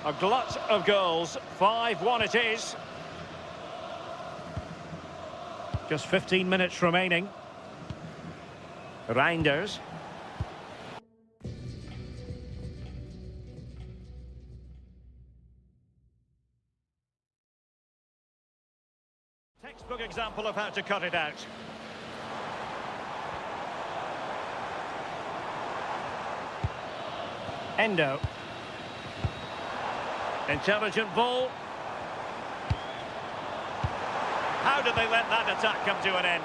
A glut of goals. 5-1 it is. Just 15 minutes remaining. Reinders. Textbook example of how to cut it out. Endo. Intelligent ball. How did they let that attack come to an end?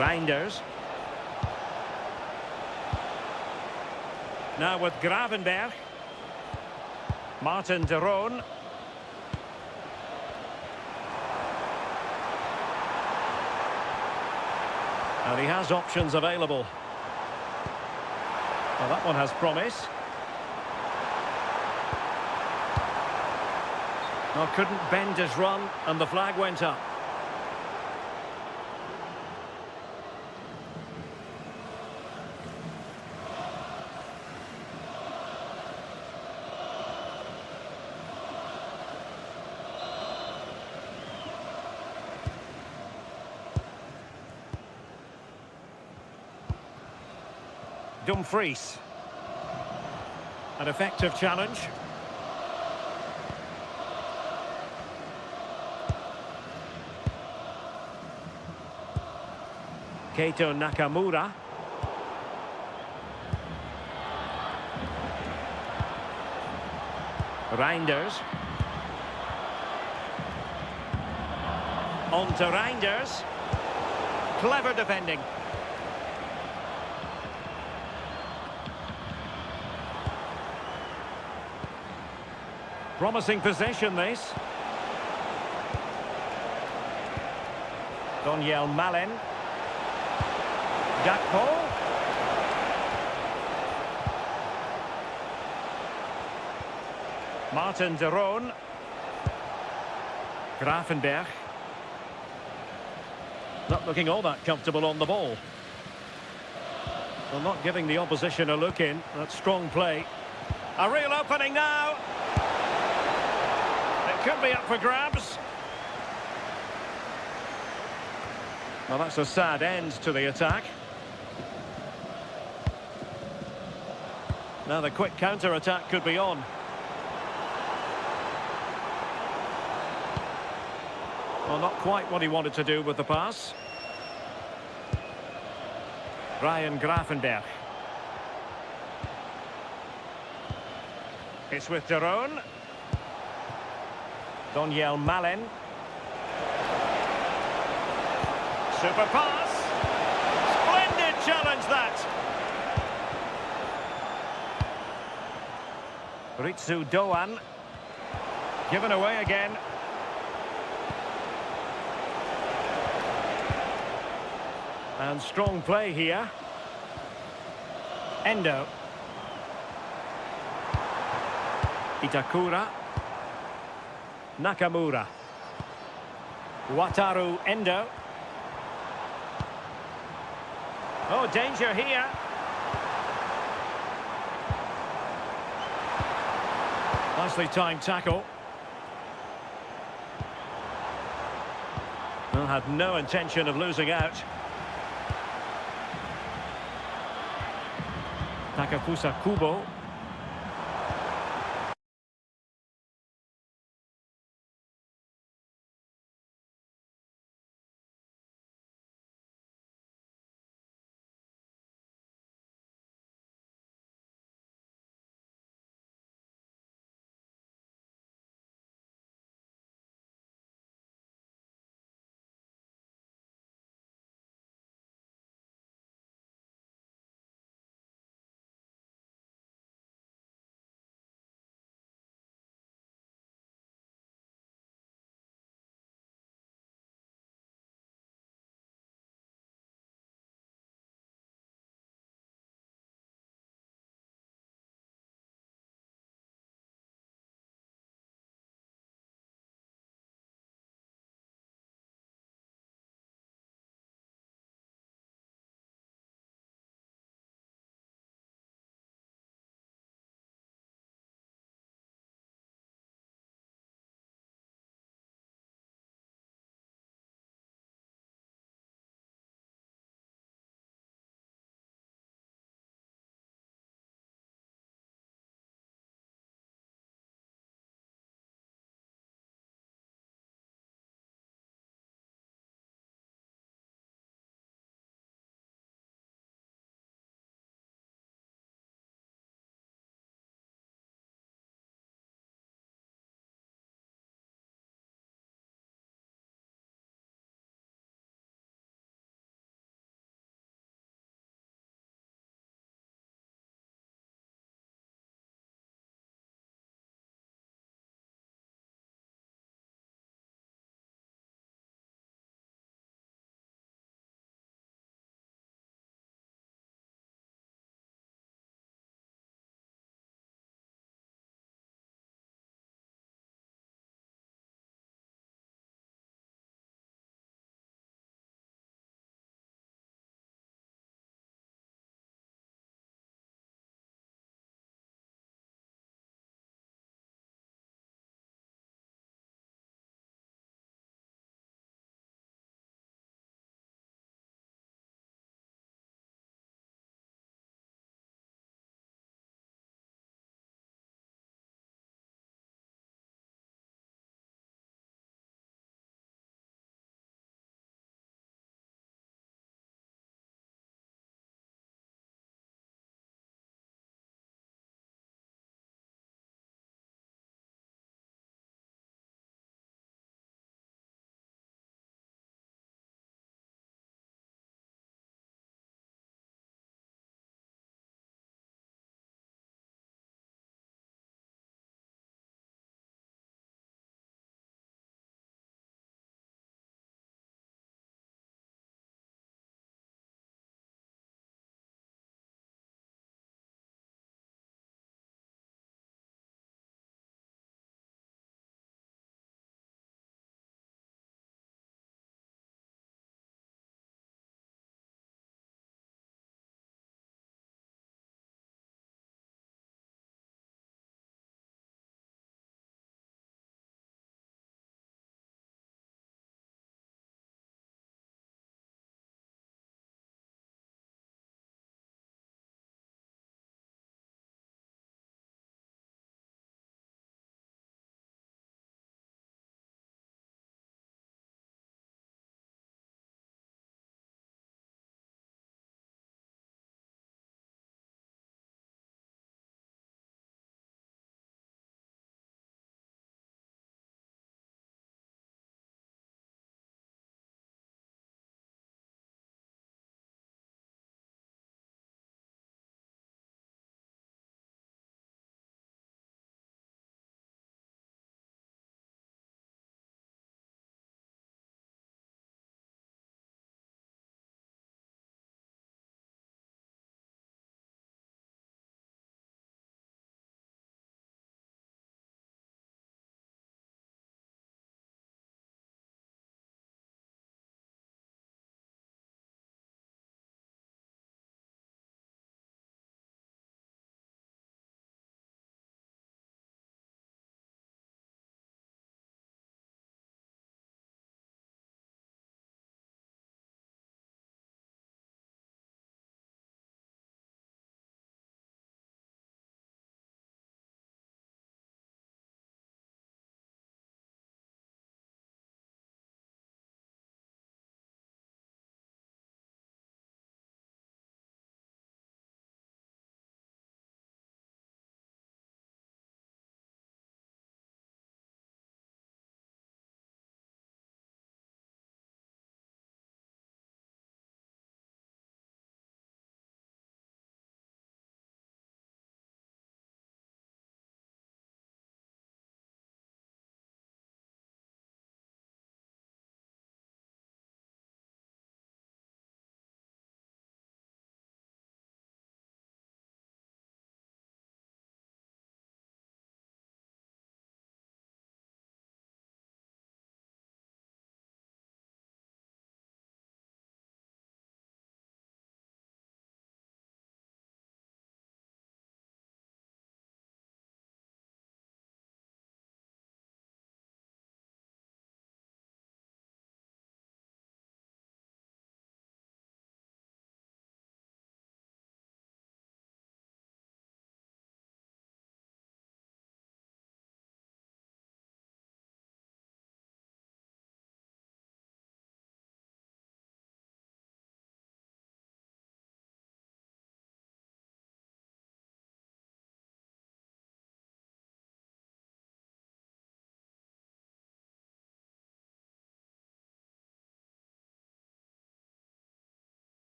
Reinders. Now with Gravenberch. Martin de Roon. And he has options available. Well, that one has promise. Well, couldn't bend his run, and the flag went up. Dumfries. An effective challenge. Keito Nakamura. Reinders. On to Reinders. Clever defending. Promising possession, this. Donyell Malen. Gakpo. Martin de Roon. Gravenberch. Not looking all that comfortable on the ball. Well, not giving the opposition a look in. That's strong play. A real opening now. It could be up for grabs. Well, that's a sad end to the attack. Now the quick counter-attack could be on. Well, not quite what he wanted to do with the pass. Ryan Gravenberch. It's with de Roon. Donyell Malen. Super pass. Splendid challenge, that. Ritsu Doan. Given away again. And strong play here. Endo. Itakura. Nakamura. Wataru Endo. Oh, danger here. Nicely timed tackle. Well, had no intention of losing out. Takafusa Kubo.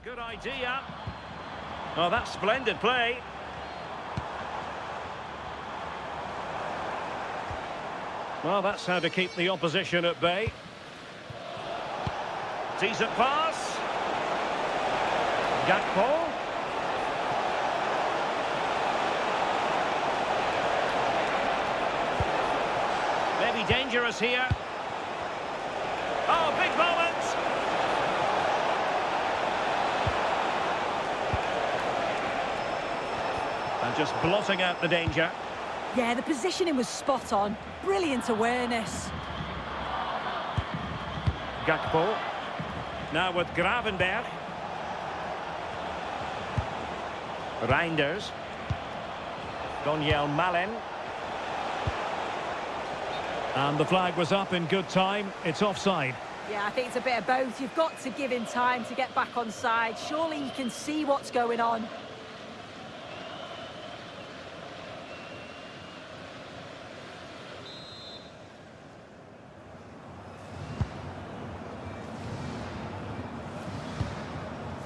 Good idea. Oh, that's splendid play. Well, that's how to keep the opposition at bay. Decent pass. Gakpo. Maybe dangerous here. Oh, big moment. And just blotting out the danger. Yeah, the positioning was spot on. Brilliant awareness. Gakpo. Now with Gravenberg. Reinders. Donyell Malen. And the flag was up in good time. It's offside. Yeah, I think it's a bit of both. You've got to give him time to get back on side. Surely he can see what's going on.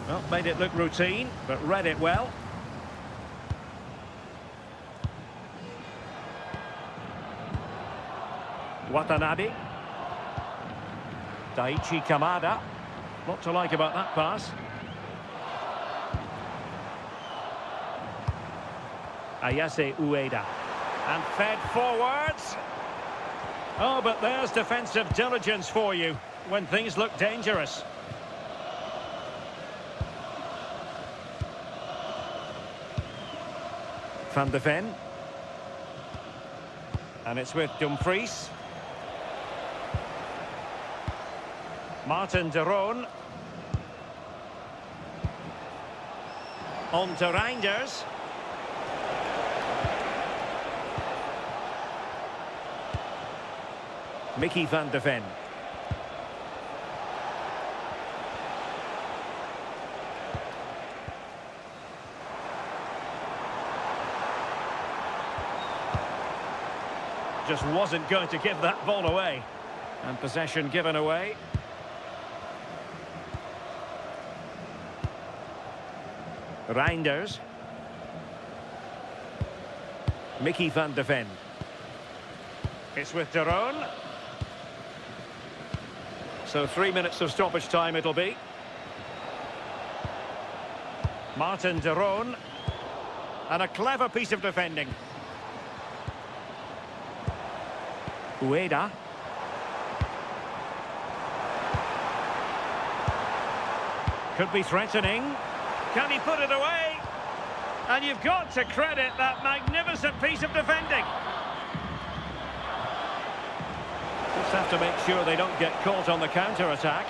Well, made it look routine, but read it well. Watanabe. Daichi Kamada. What to like about that pass. Ayase Ueda. And fed forwards. Oh, but there's defensive diligence for you when things look dangerous. Van de Ven. And it's with Dumfries. Martin de Roon. On to Reinders. Mickey van de Ven. Just wasn't going to give that ball away. And possession given away. Reinders. Mickey van de Ven. It's with de Roon. So 3 minutes of stoppage time it'll be. Martin de Roon. And a clever piece of defending. Ueda. Could be threatening. Can he put it away? And you've got to credit that magnificent piece of defending. Just have to make sure they don't get caught on the counter-attack.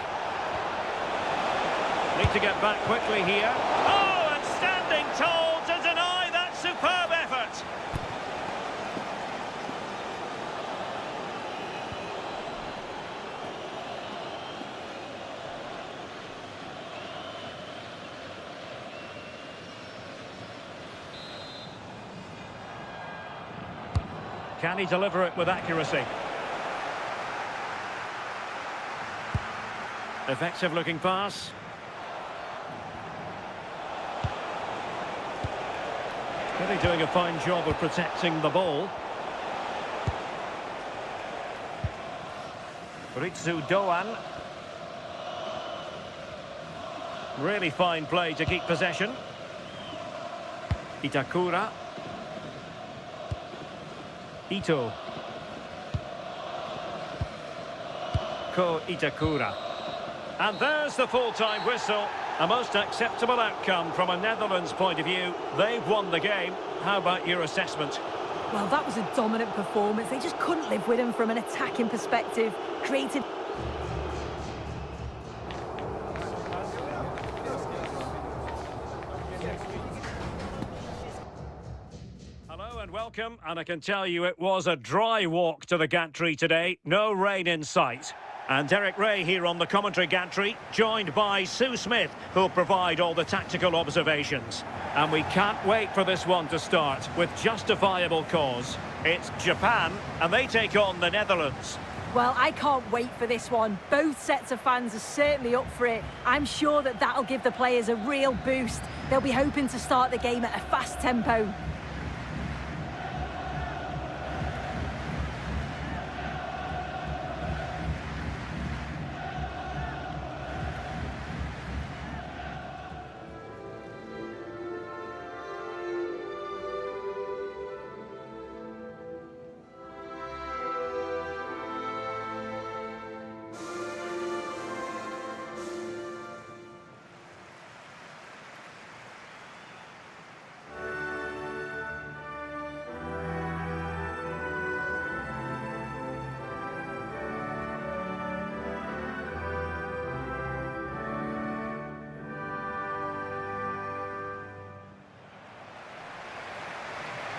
Need to get back quickly here. Oh, and standing tall to deny that superb effort. Can he deliver it with accuracy? Effective looking pass. Really doing a fine job of protecting the ball. Ritsu Doan. Really fine play to keep possession. Itakura. Ito. Ko Itakura. And there's the full-time whistle. A most acceptable outcome from a Netherlands point of view. They've won the game. How about your assessment? Well, that was a dominant performance. They just couldn't live with him from an attacking perspective. Created... Welcome, and I can tell you it was a dry walk to the gantry today. No rain in sight. And Derek Ray here on the commentary gantry, joined by Sue Smith, who'll provide all the tactical observations. And we can't wait for this one to start with justifiable cause. It's Japan, and they take on the Netherlands. Well, I can't wait for this one. Both sets of fans are certainly up for it. I'm sure that that'll give the players a real boost. They'll be hoping to start the game at a fast tempo.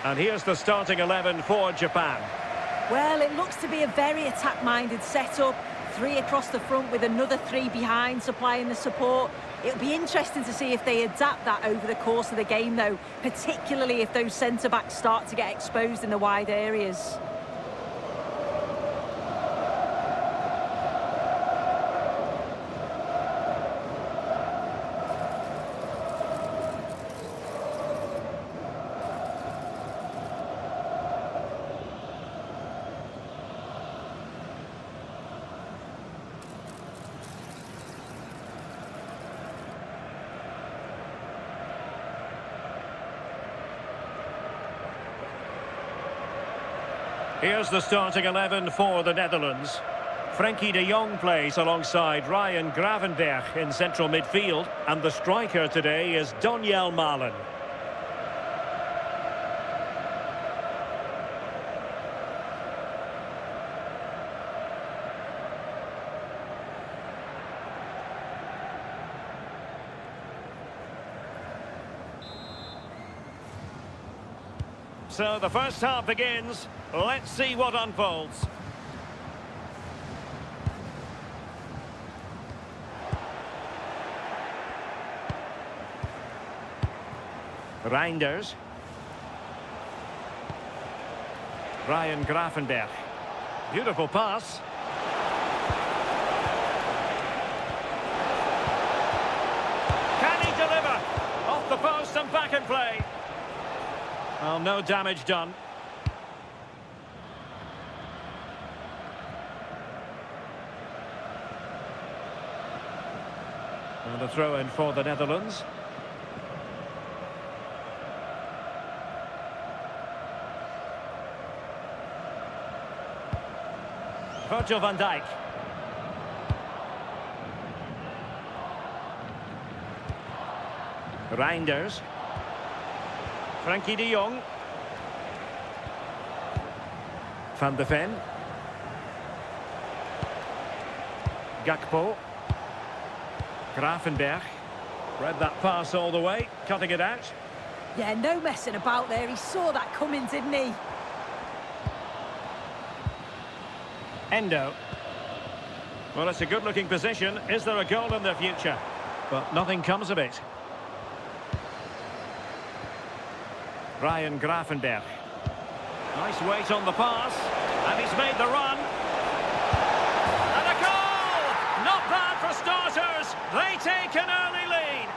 And here's the starting 11 for Japan. Well, it looks to be a very attack-minded setup. 3 across the front with another 3 behind supplying the support. It'll be interesting to see if they adapt that over the course of the game, though, particularly if those centre-backs start to get exposed in the wide areas. Here's the starting 11 for the Netherlands. Frenkie de Jong plays alongside Ryan Gravenberch in central midfield. And the striker today is Donyell Malen. So the first half begins. Let's see what unfolds. Reinders. Ryan Gravenberch. Beautiful pass. Can he deliver? Off the post and back in play. Well, no damage done. And a throw-in for the Netherlands. Virgil van Dijk. Reinders. Frenkie de Jong. Van de Ven. Gakpo. Gravenberch. Read that pass all the way, cutting it out. Yeah, no messing about there. He saw that coming, didn't he? Endo. Well, it's a good-looking position. Is there a goal in the future? But nothing comes of it. Ryan Gravenberch. Nice weight on the pass. And he's made the run. And a goal! Not bad for starters. They take an early lead.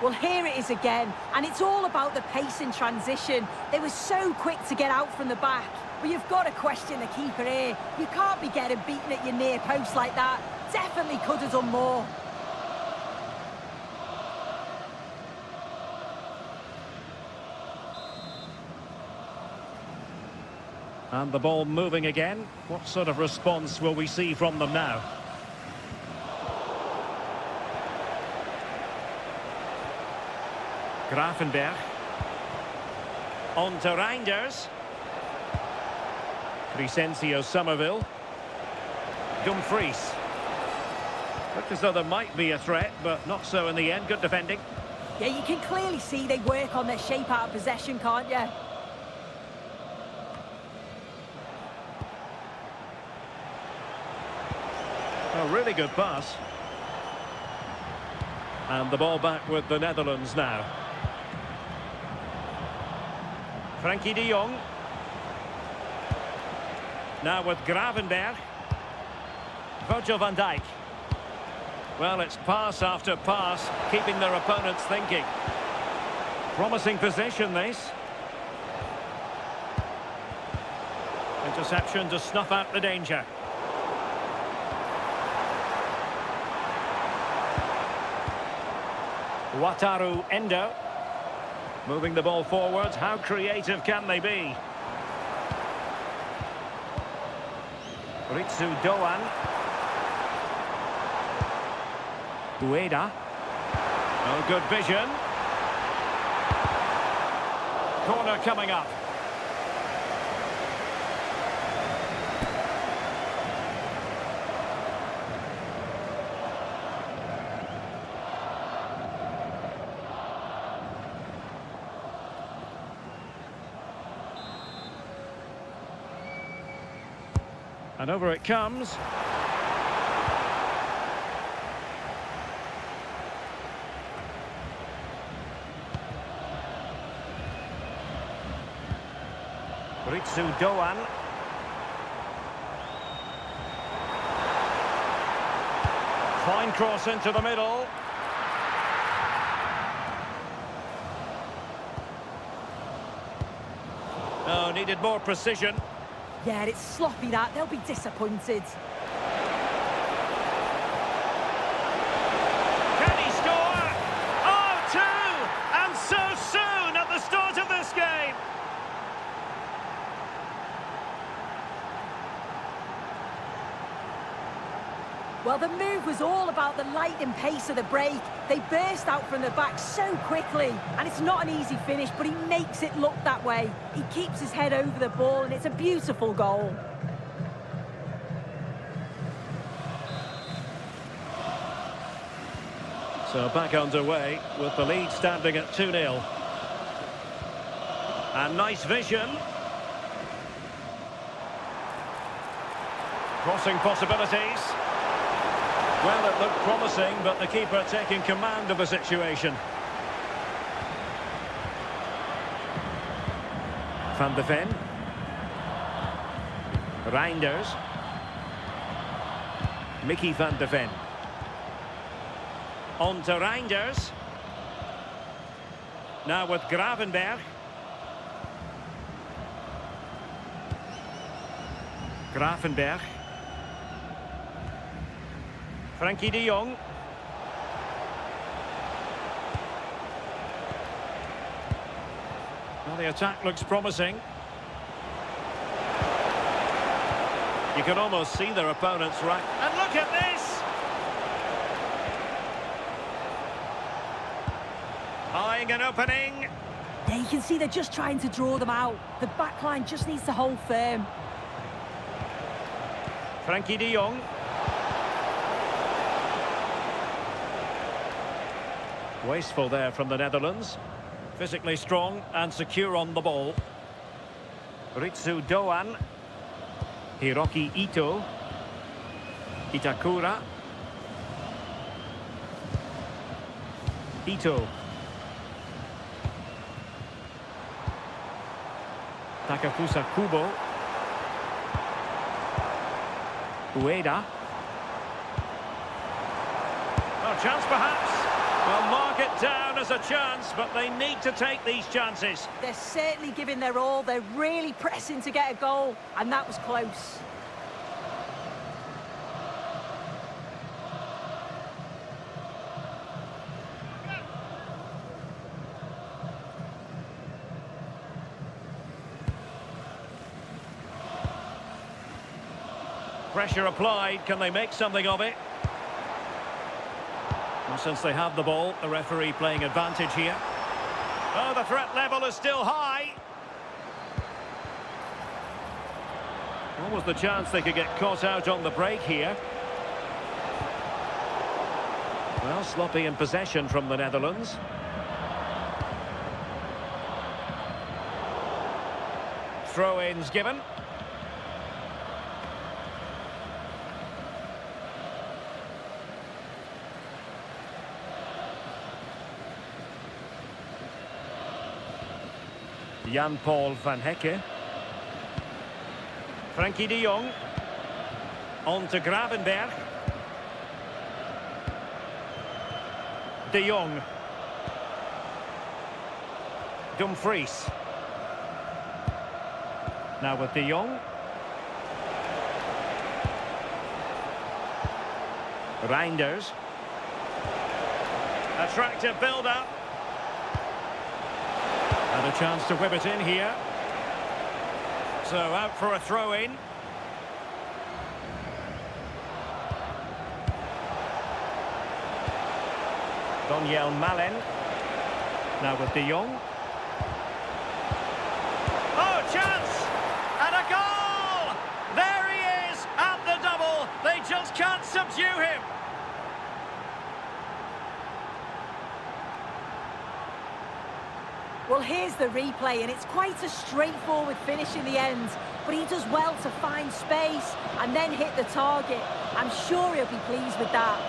Well, here it is again. And it's all about the pace in transition. They were so quick to get out from the back. But you've got to question the keeper here. You can't be getting beaten at your near post like that. Definitely could have done more. And the ball moving again. What sort of response will we see from them now? Gravenberch. On to Reinders. Crescencio Somerville. Dumfries. Looked as though there might be a threat, but not so in the end. Good defending. Yeah, you can clearly see they work on their shape out of possession, can't you? A really good pass. And the ball back with the Netherlands now. Frenkie de Jong. Now with Gravenberg. Virgil van Dijk. Well, it's pass after pass, keeping their opponents thinking. Promising position, this. Interception to snuff out the danger. Wataru Endo. Moving the ball forward. How creative can they be? Ritsu Doan. Ueda. Oh, good vision. Corner coming up. And over it comes. Ritsu Doan. Fine cross into the middle. Oh, needed more precision. Yeah, it's sloppy that. They'll be disappointed. Can he score? Oh, two! And so soon at the start of this game. Well, the move was all about the lightning pace of the break. They burst out from the back so quickly. And it's not an easy finish, but he makes it look that way. He keeps his head over the ball, and it's a beautiful goal. So back underway with the lead standing at 2-0. And nice vision. Crossing possibilities. Well, it looked promising, but the keeper taking command of the situation. Van de Ven. Reinders. Mickey van de Ven. On to Reinders. Now with Gravenberg. Gravenberg. Frankie de Jong. Well, the attack looks promising. You can almost see their opponents right. And look at this! Eyeing an opening. Yeah, you can see they're just trying to draw them out. The back line just needs to hold firm. Frankie de Jong. Wasteful there from the Netherlands. Physically strong and secure on the ball. Ritsu Doan. Hiroki Ito. Itakura. Ito. Takafusa Kubo. Ueda. Oh, chance perhaps. Well, mark it down as a chance, but they need to take these chances. They're certainly giving their all. They're really pressing to get a goal, and that was close. Pressure applied. Can they make something of it? Well, since they have the ball, the referee playing advantage here. Oh, the threat level is still high. What was the chance they could get caught out on the break here? Well, sloppy in possession from the Netherlands. Throw-ins given. Jan-Paul van Hecke. Frankie de Jong. On to Gravenberg. De Jong. Dumfries. Now with De Jong. Reinders. Attractive build-up. And a chance to whip it in here. So out for a throw-in. Donyell Malen. Now with De Jong. Oh, chance! And a goal! There he is at the double. They just can't subdue him. Well, here's the replay, and it's quite a straightforward finish in the end. But he does well to find space and then hit the target. I'm sure he'll be pleased with that.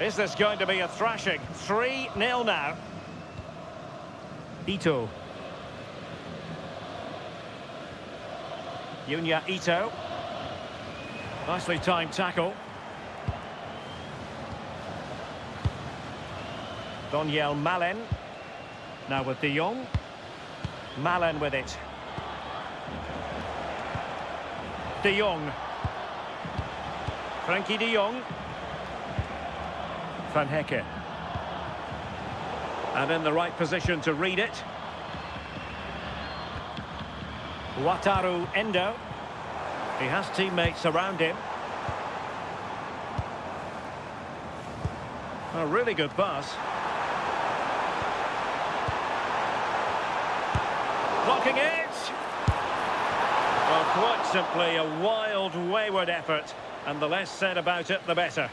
Is this going to be a thrashing? 3-0 now. Ito. Junya Ito. Nicely timed tackle. Donyell Malen. Now with De Jong. Malen with it. De Jong. Frankie de Jong. Van Hecke. And in the right position to read it. Wataru Endo. He has teammates around him. A really good pass. Blocking it! Well, quite simply a wild, wayward effort. And the less said about it, the better.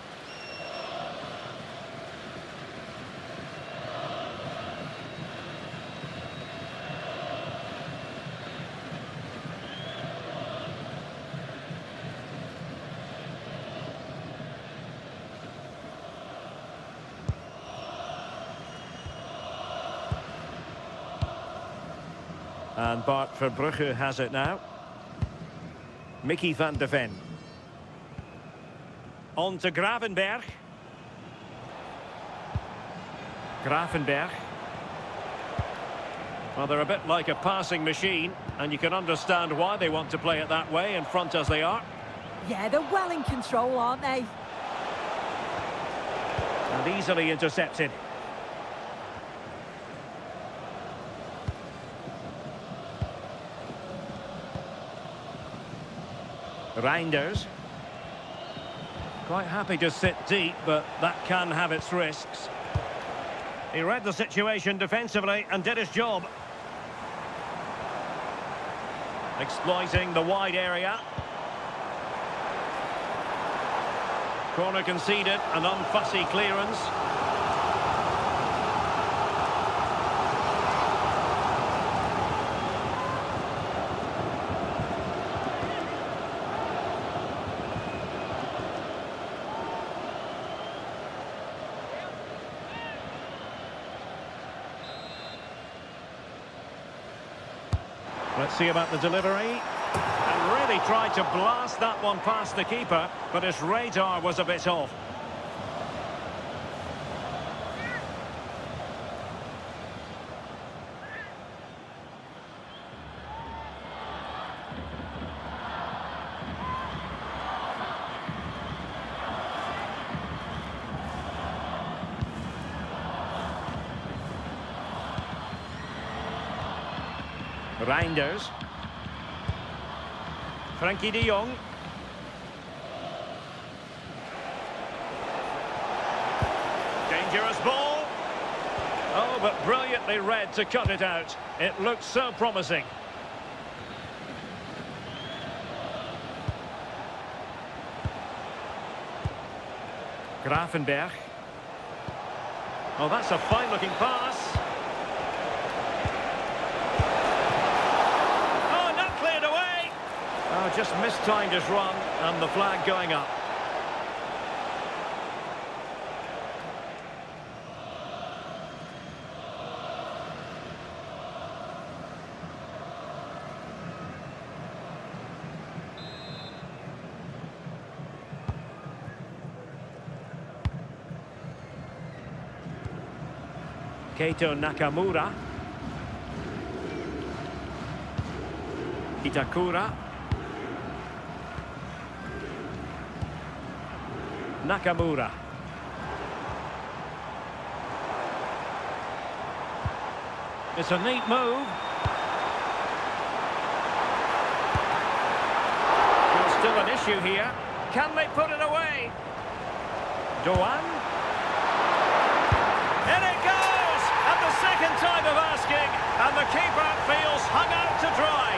And Bart Verbrugge has it now. Mickey van de Ven. On to Gravenberg. Gravenberg. Well, they're a bit like a passing machine, and you can understand why they want to play it that way, in front as they are. Yeah, they're well in control, aren't they? And easily intercepted. Reinders. Quite happy to sit deep, but that can have its risks. He read the situation defensively and did his job. Exploiting the wide area. Corner conceded, an unfussy clearance. Let's see about the delivery. And really tried to blast that one past the keeper, but his radar was a bit off. Reinders. Frankie de Jong. Dangerous ball. Oh, but brilliantly read to cut it out. It looked so promising. Gravenberg. Oh, that's a fine-looking pass. just mistimed his run, and the flag going up. Keito Nakamura. Itakura. Nakamura. It's a neat move. There's still an issue here. Can they put it away? Doan. In it goes! At the second time of asking, and the keeper feels hung out to dry.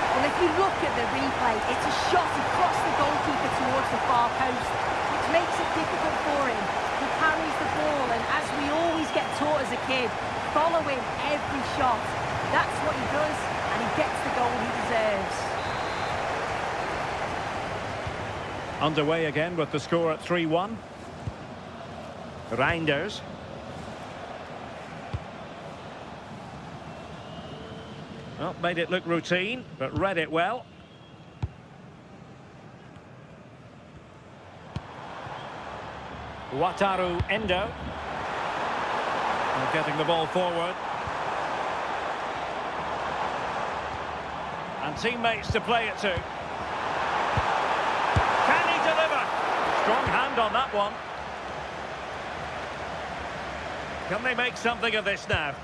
Well, if you look at the replay, it's a shot across the goalkeeper towards the far post, which makes it difficult for him. He carries the ball, and as we always get taught as a kid, following every shot. That's what he does, and he gets the goal he deserves. Underway again with the score at 3-1. Reinders. Well, made it look routine, but read it well. Wataru Endo. Getting the ball forward. And teammates to play it to. Can he deliver? Strong hand on that one. Can they make something of this now?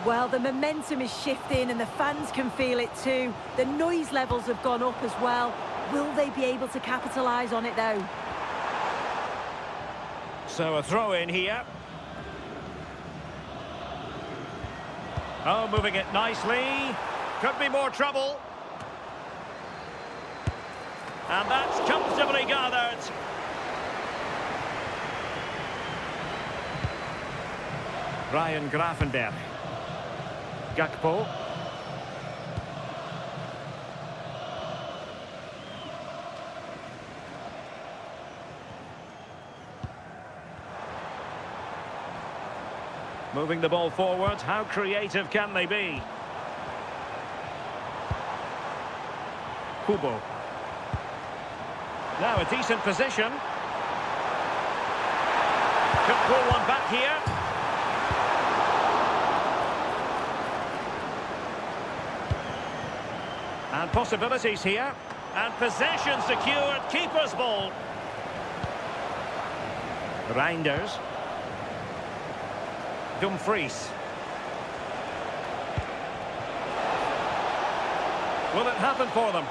Well, the momentum is shifting and the fans can feel it too. The noise levels have gone up as well. Will they be able to capitalise on it though? So a throw in here. Oh, moving it nicely. Could be more trouble. And that's comfortably gathered. Ryan Gravenberch. Gakpo. Moving the ball forward. How creative can they be? Kubo. Now a decent position. Could pull one back here. And possibilities here. And possession secured. Keeper's ball. Reinders. Dumfries. Will it happen for them?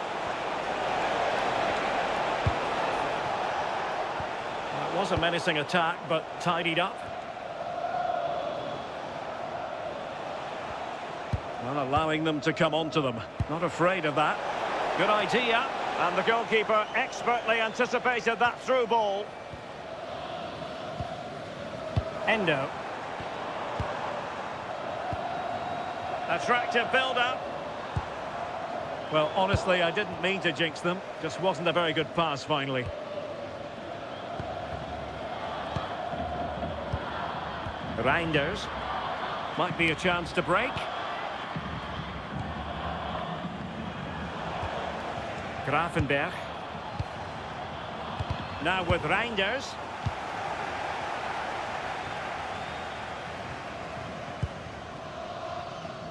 Well, it was a menacing attack, but tidied up. Well, allowing them to come onto them. Not afraid of that. Good idea. And the goalkeeper expertly anticipated that through ball. Endo. Attractive build-up. Well, honestly, I didn't mean to jinx them. Just wasn't a very good pass, finally. Reinders. Might be a chance to break. Gravenberch. Now with Reinders.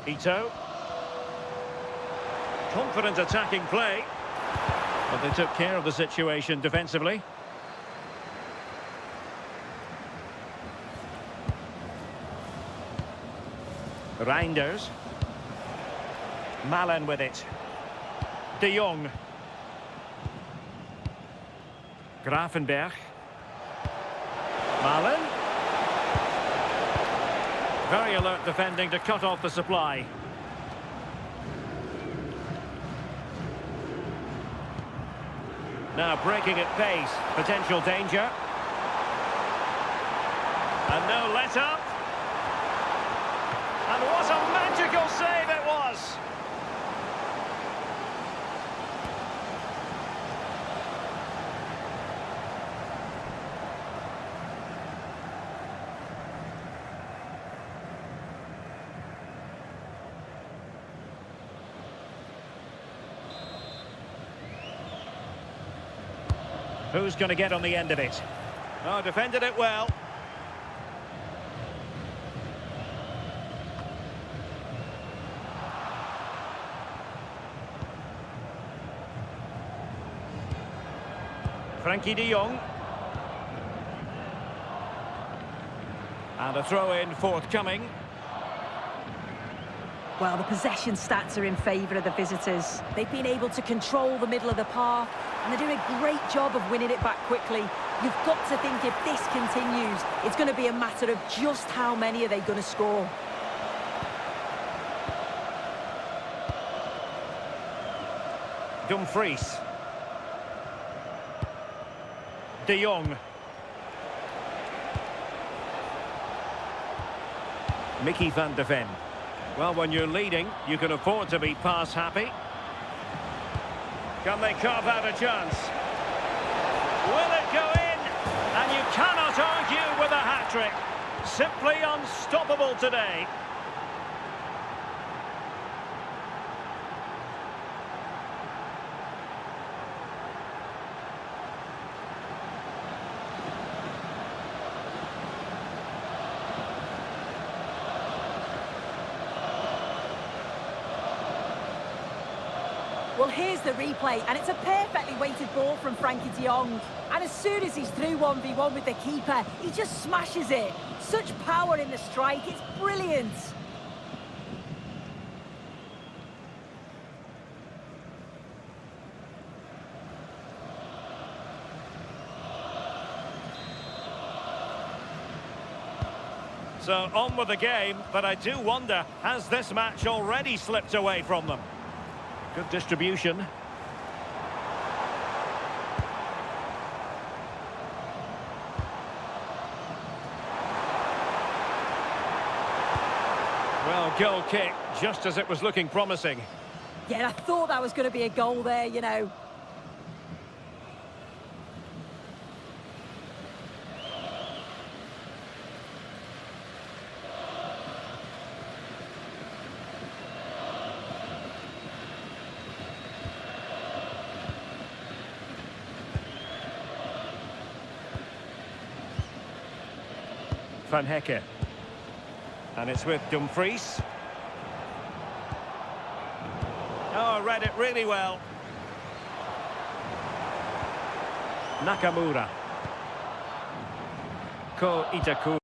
Ito. Confident attacking play. But they took care of the situation defensively. Reinders. Malen with it. De Jong. Gravenberch. Malen. Very alert defending to cut off the supply. Now breaking at pace. Potential danger. And no let-up. Technical save it was. Who's going to get on the end of it? Oh, defended it well. Frankie de Jong. And a throw-in forthcoming. Well, the possession stats are in favour of the visitors. They've been able to control the middle of the park, and they're doing a great job of winning it back quickly. You've got to think if this continues, it's going to be a matter of just how many are they going to score. Dumfries. De Jong. Mickey van de Ven. Well, when you're leading, you can afford to be pass happy. Can they carve out a chance? Will it go in? And you cannot argue with a hat-trick. Simply unstoppable today. Well, here's the replay, and it's a perfectly weighted ball from Frankie de Jong. And as soon as he's through 1v1 with the keeper, he just smashes it. Such power in the strike, it's brilliant. So on with the game, but I do wonder, has this match already slipped away from them? Good distribution. Well, goal kick, just as it was looking promising. Yeah, I thought that was going to be a goal there, you know. Van Hecke. And it's with Dumfries. Oh, read it really well. Nakamura. Ko Itakura.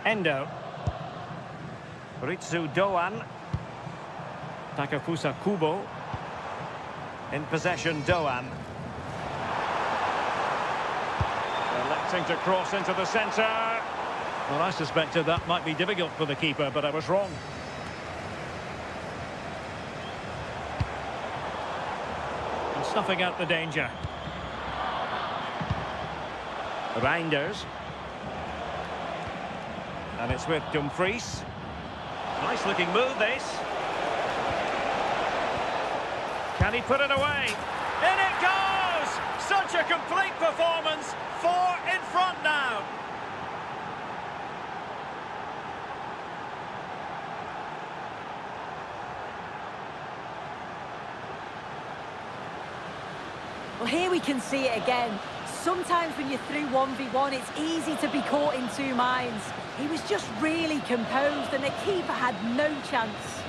Endo. Ritsu Doan. Takafusa Kubo. In possession, Doan. Electing to cross into the centre. Well, I suspected that might be difficult for the keeper, but I was wrong. And snuffing out the danger. Reinders. And it's with Dumfries. Nice looking move, this. Can he put it away? In it goes! Such a complete performance. 4 in front now. Well, here we can see it again. Sometimes when you're through 1v1, it's easy to be caught in two minds. He was just really composed and the keeper had no chance.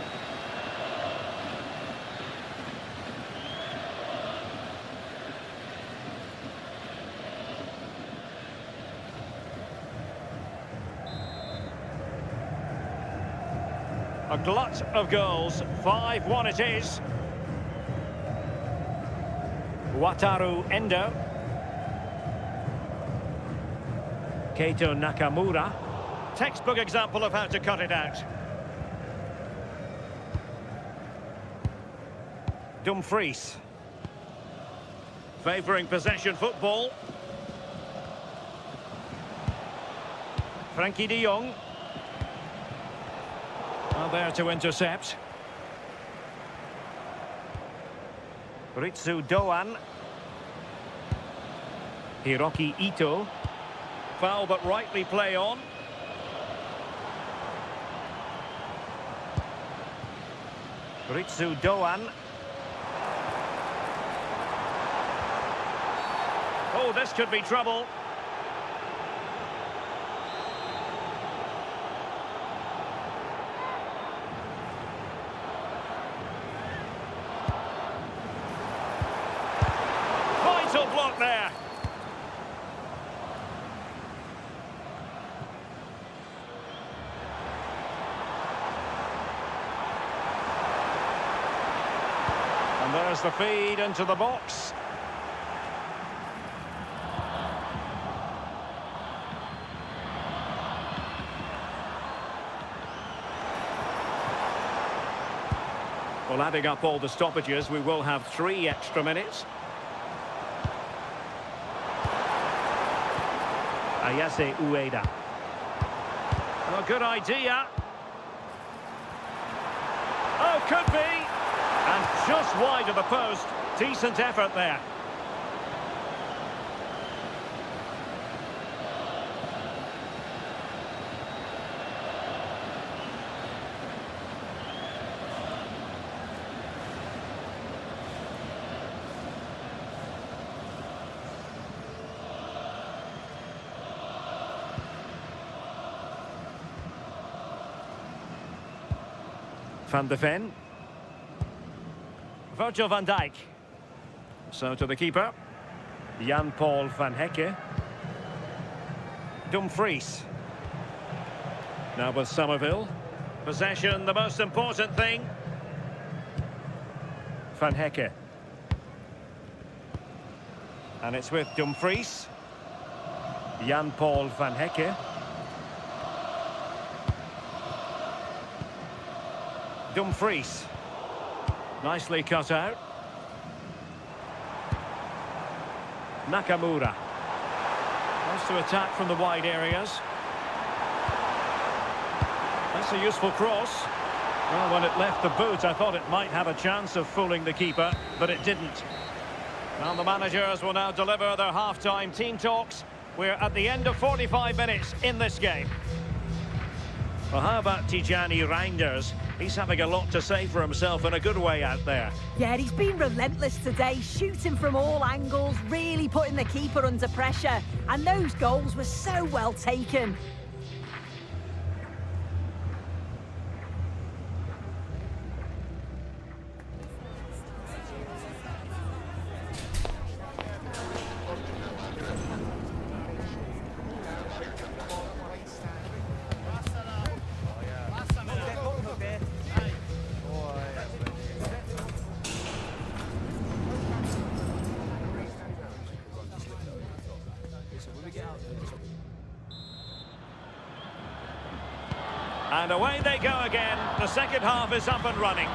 A glut of goals. 5-1 it is. Wataru Endo. Keito Nakamura. Textbook example of how to cut it out. Dumfries. Favouring possession football. Frankie de Jong. Well, there to intercept. Ritsu Doan. Hiroki Ito. Foul but rightly play on. Ritsu Doan. Oh, this could be trouble. Vital block there. And there's the feed into the box. Well, adding up all the stoppages, we will have 3 extra minutes. Ayase Ueda. Oh, good idea. Oh, could be. And just wide of the post. Decent effort there. Van de Ven. Virgil van Dijk. So to the keeper. Jan-Paul van Hecke. Dumfries. Now with Somerville. Possession, the most important thing. Van Hecke. And it's with Dumfries. Jan-Paul van Hecke. Dumfries. Nicely cut out. Nakamura. Wants to attack from the wide areas. That's a useful cross. Well, when it left the boot, I thought it might have a chance of fooling the keeper, but it didn't. Well, the managers will now deliver their half-time team talks. We're at the end of 45 minutes in this game. Well, how about Tijani Reinders? He's having a lot to say for himself in a good way out there. Yeah, he's been relentless today, shooting from all angles, really putting the keeper under pressure. And those goals were so well taken. And away they go again. The second half is up and running.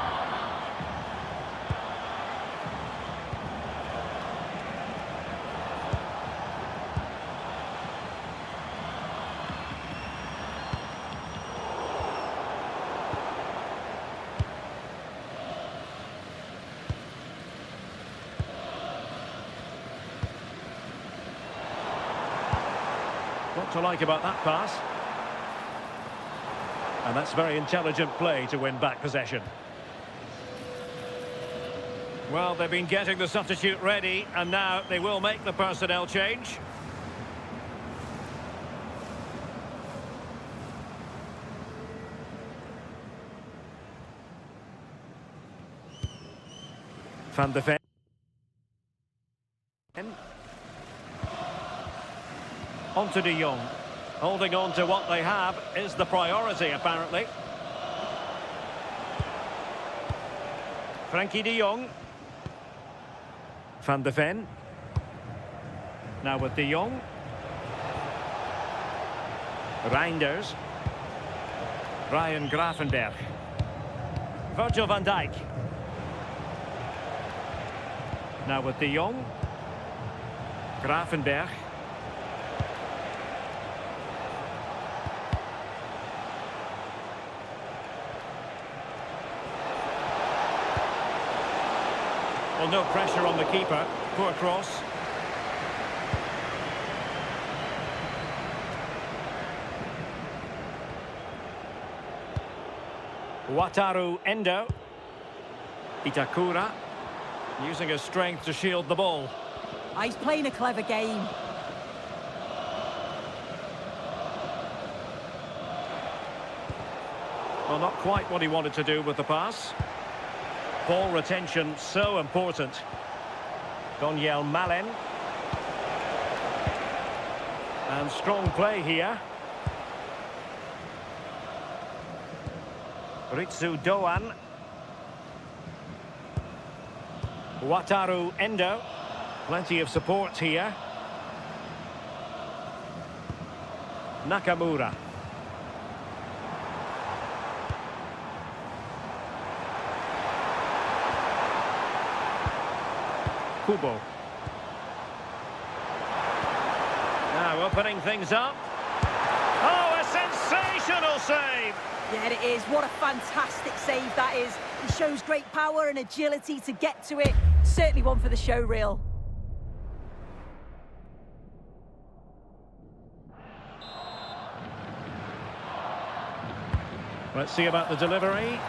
What to like about that pass? And that's very intelligent play to win back possession. Well, they've been getting the substitute ready, and now they will make the personnel change. Van de Ven. On to De Jong. Holding on to what they have is the priority, apparently. Frankie De Jong. Van de Ven. Now with De Jong. Reinders. Ryan Gravenberch. Virgil van Dijk. Now with De Jong. Gravenberch. Well, no pressure on the keeper. Poor cross. Wataru Endo. Itakura. Using his strength to shield the ball. He's playing a clever game. Well, not quite what he wanted to do with the pass. Ball retention so important. Donyell Malen. And strong play here. Ritsu Doan. Wataru Endo. Plenty of support here. Nakamura. Kubo. Now opening things up. Oh, a sensational save! Yeah, it is. What a fantastic save that is. He shows great power and agility to get to it. Certainly one for the show reel. Let's see about the delivery.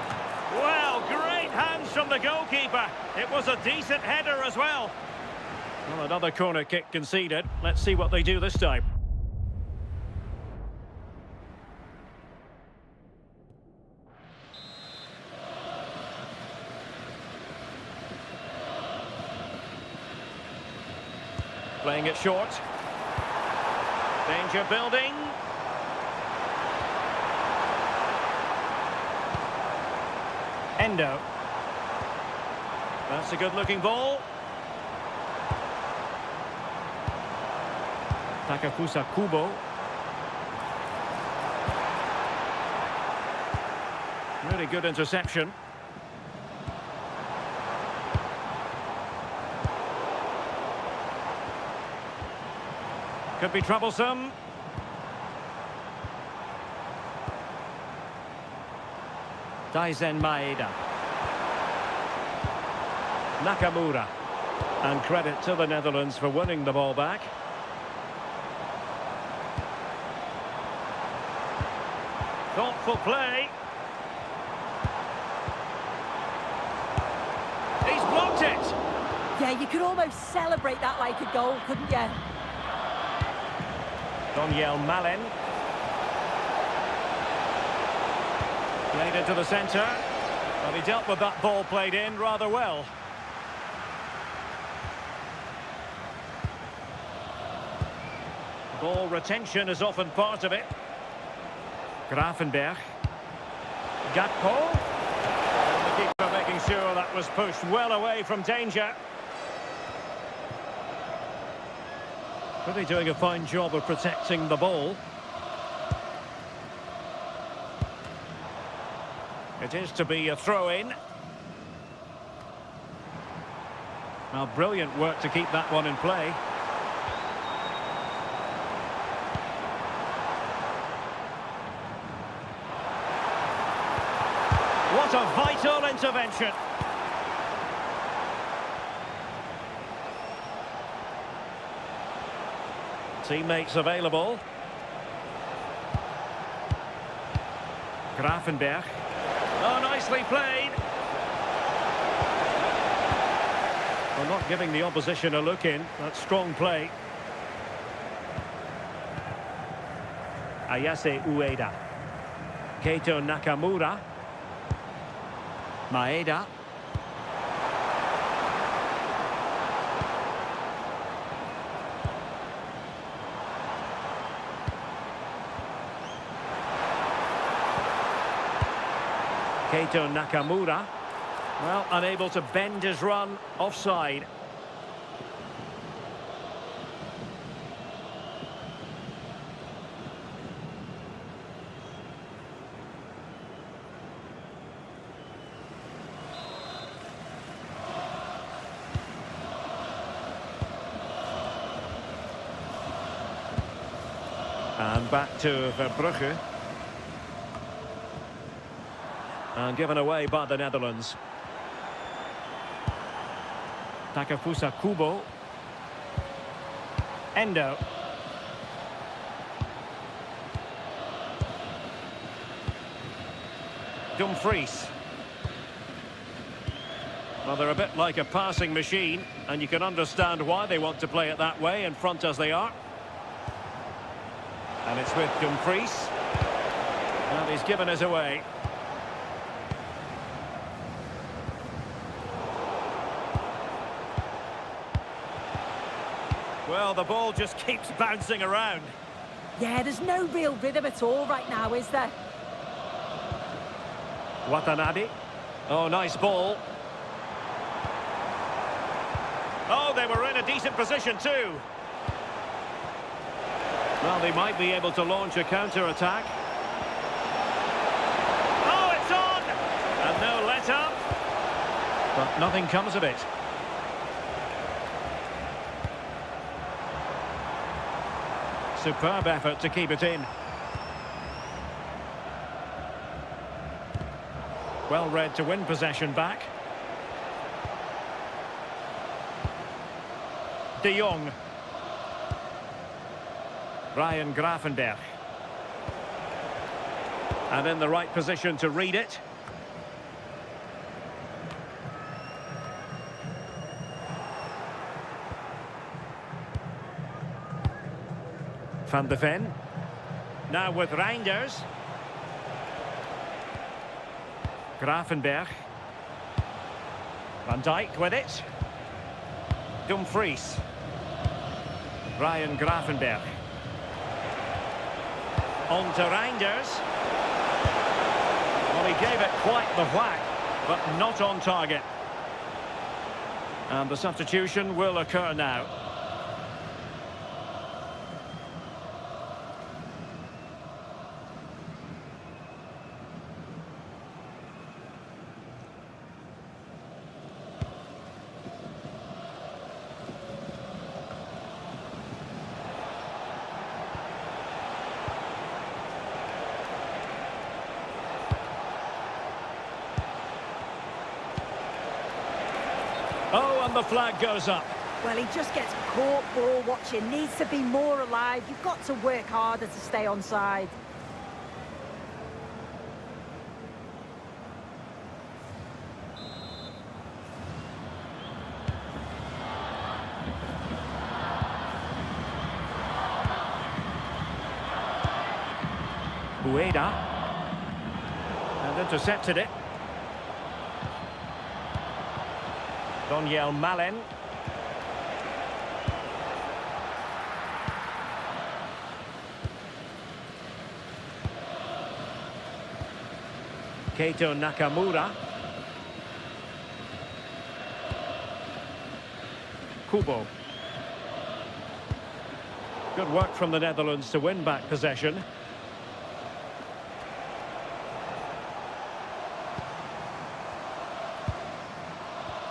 Well, great hands from the goalkeeper. It was a decent header as well. Well, another corner kick conceded. Let's see what they do this time. Playing it short. Danger building. Endo. That's a good-looking ball. Takafusa Kubo. Really good interception. Could be troublesome. Daizen Maeda. Nakamura. And credit to the Netherlands for winning the ball back. Thoughtful play. He's blocked it. Yeah, you could almost celebrate that like a goal, couldn't you? Donyell Malen. Played into the centre. Well, he dealt with that ball played in rather well. Ball retention is often part of it. Gravenberch. Gakpo. And the keeper making sure that was pushed well away from danger. Really doing a fine job of protecting the ball. It is to be a throw-in. Now, brilliant work to keep that one in play. What a vital intervention. Teammates available. Grafenberg. Oh, nicely played. Well, not giving the opposition a look in. That's strong play. Ayase Ueda. Keito Nakamura. Maeda. Keito Nakamura. Well, unable to bend his run, offside. And back to Verbrugge. And given away by the Netherlands. Takefusa Kubo. Endo. Dumfries. Well, they're a bit like a passing machine, and you can understand why they want to play it that way, in front as they are. And it's with Dumfries. And he's given us away. Well, the ball just keeps bouncing around. Yeah, there's no real rhythm at all right now, is there? Watanabe. Oh, nice ball. Oh, they were in a decent position too. Well, they might be able to launch a counter-attack. Oh, it's on! And no let-up. But nothing comes of it. Superb effort to keep it in. Well read to win possession back. De Jong. Ryan Grafenberg. And in the right position to read it. Van de Ven. Now with Reinders. Grafenberg. Van Dijk with it. Dumfries. Ryan Grafenberg. On to Reinders. Well, he gave it quite the whack, but not on target. And the substitution will occur now. Oh, and the flag goes up. Well, he just gets caught ball watching. Needs to be more alive. You've got to work harder to stay onside. Ueda. And intercepted it. Donyell Malen. Keito Nakamura. Kubo. Good work from the Netherlands to win back possession.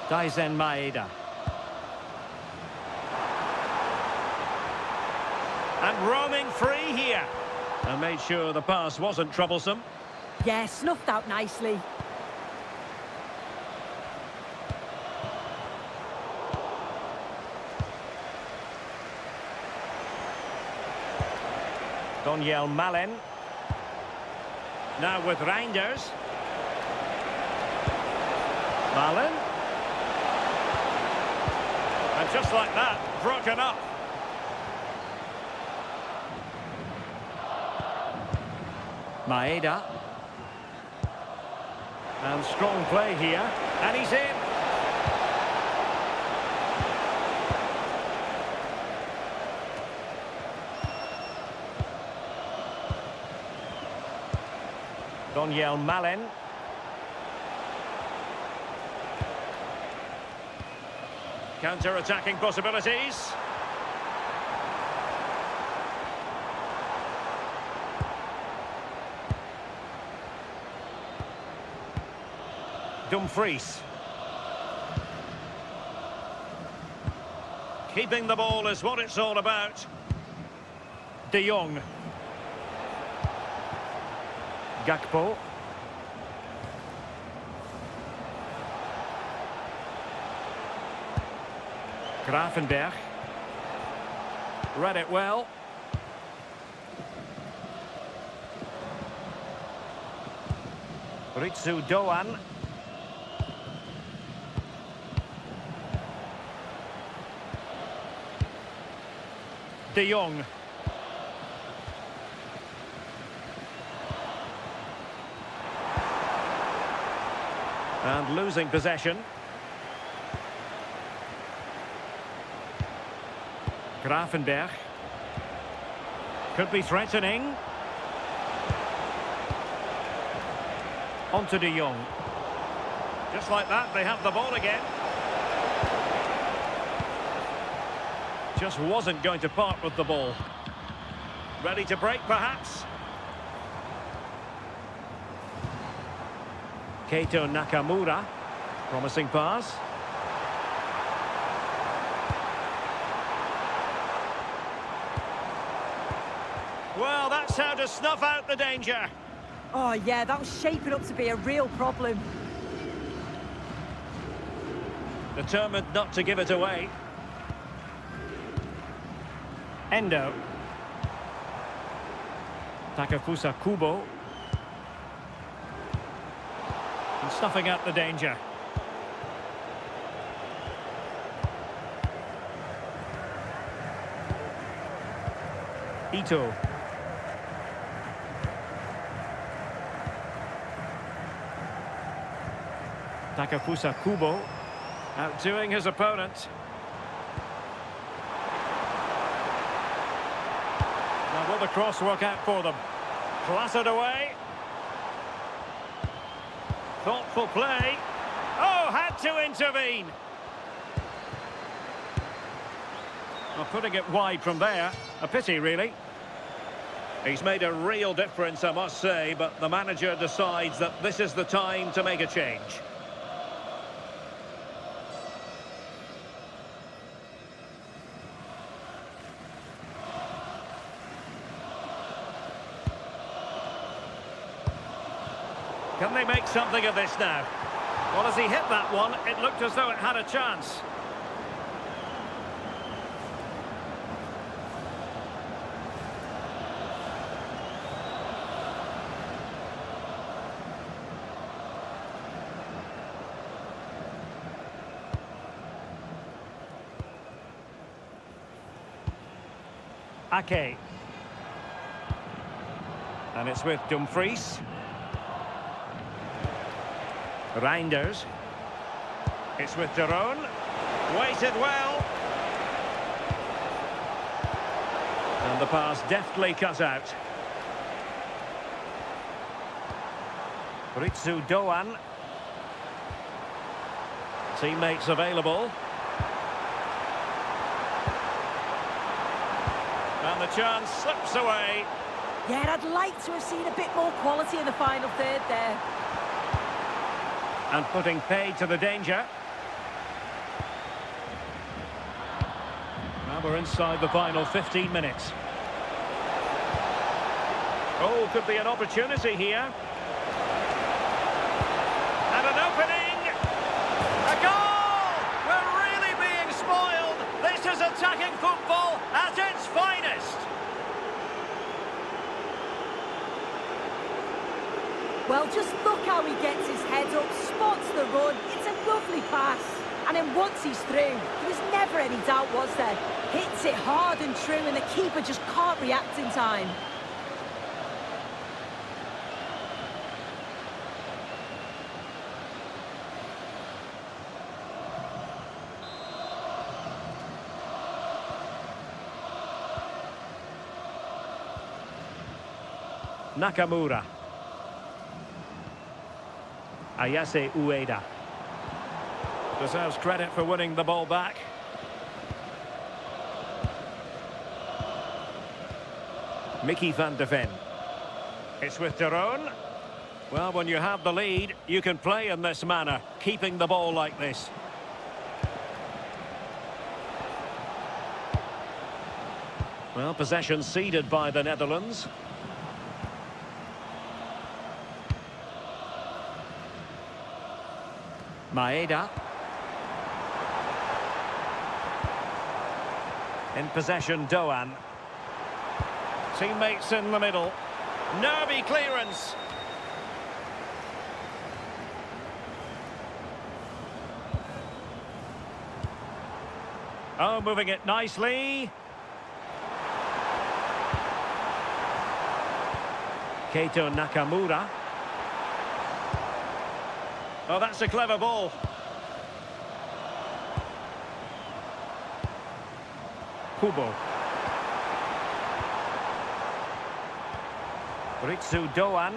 Daisen Maeda. And roaming free here. And made sure the pass wasn't troublesome. Yeah, snuffed out nicely. Daniel Malen. Now with Reinders. Malen. And just like that, broken up. Maeda. And strong play here. And he's in. Daniel Malen. Counter-attacking possibilities. Dumfries. Keeping the ball is what it's all about. De Jong. Gakpo. Gravenberch. Read it well. Ritsu Doan. De Jong. And losing possession. Gravenberch. Could be threatening. On to De Jong. Just like that, they have the ball again. Just wasn't going to part with the ball. Ready to break, perhaps? Keito Nakamura. Promising pass. Well, that's how to snuff out the danger. Oh, yeah, that was shaping up to be a real problem. Determined not to give it away. Endo. Takefusa Kubo. And snuffing out the danger. Ito. Takefusa Kubo. Outdoing his opponent. Now will the cross work out for them? Clattered away. Thoughtful play. Oh, had to intervene. Well, putting it wide from there. A pity, really. He's made a real difference, I must say, but the manager decides that this is the time to make a change. Can they make something of this now? Well, as he hit that one, it looked as though it had a chance. Ake. And it's with Dumfries. Reinders. It's with Daron. Waited well. And the pass deftly cut out. Ritsu Doan. Teammates available. And the chance slips away. Yeah, I'd like to have seen a bit more quality in the final third there. And putting paid to the danger. Now we're inside the final 15 minutes. Oh, could be an opportunity here. And an opening! A goal! We're really being spoiled! This is attacking football at its finest! Well, just look how he gets his head up, spots the run. It's a lovely pass. And then once he's through, there was never any doubt, was there? Hits it hard and true, and the keeper just can't react in time. Nakamura. Ayase Ueda. Deserves credit for winning the ball back. Mickey van de Ven. It's with De Roon. Well, when you have the lead, you can play in this manner, keeping the ball like this. Well, possession ceded by the Netherlands. Maeda. In possession, Doan. Teammates in the middle. Nervy clearance. Oh, moving it nicely. Keito Nakamura. Oh, that's a clever ball. Kubo. Ritsu Doan.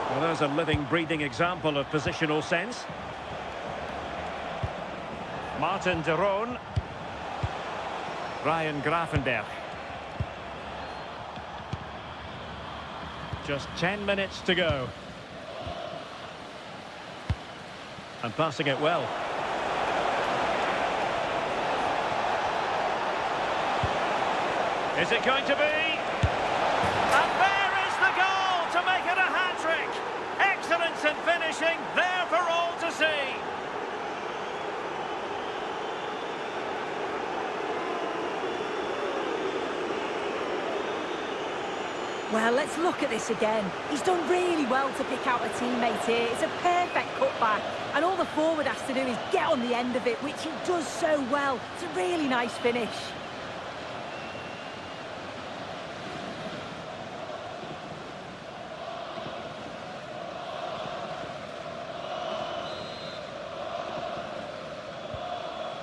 Well, there's a living, breathing example of positional sense. Martin De Roon. Ryan Gravenberch. Just 10 minutes to go. And passing it well. Is it going to be? And there is the goal to make it a hat-trick. Excellence in finishing, there for all to see. Well, let's look at this again. He's done really well to pick out a teammate here. It's a perfect cutback. And all the forward has to do is get on the end of it, which he does so well. It's a really nice finish.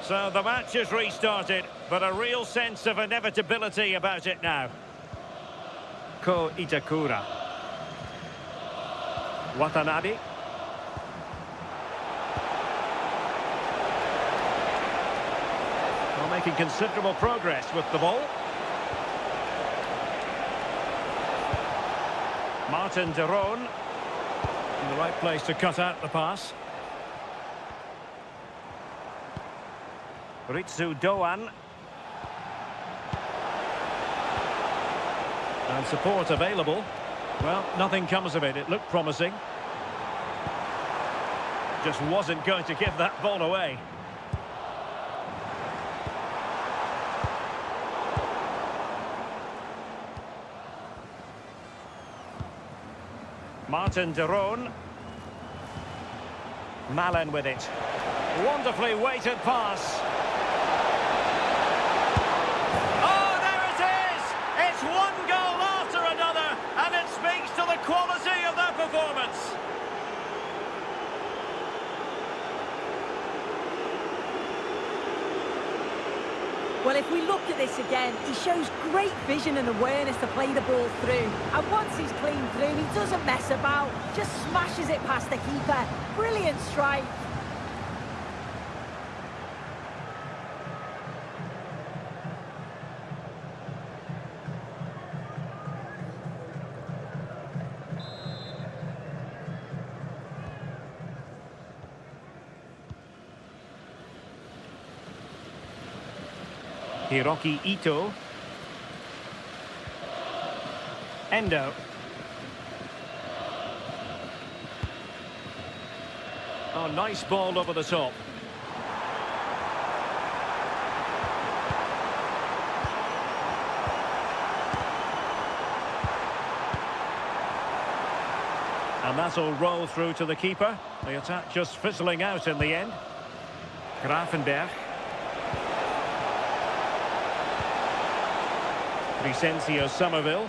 So the match has restarted, but a real sense of inevitability about it now. Ko Itakura. Watanabe. Well, making considerable progress with the ball. Martin De Roon. In the right place to cut out the pass. Ritsu Doan. And support available. Well, nothing comes of it. It looked promising. Just wasn't going to give that ball away. Martin De Roon. Malen with it. Wonderfully weighted pass. One goal after another, and it speaks to the quality of their performance. Well, if we look at this again, he shows great vision and awareness to play the ball through. And once he's clean through, he doesn't mess about, just smashes it past the keeper. Brilliant strike. Hiroki Ito. Endo. Oh, nice ball over the top. And that'll roll through to the keeper. The attack just fizzling out in the end. Grafenberg. Vicencio Somerville.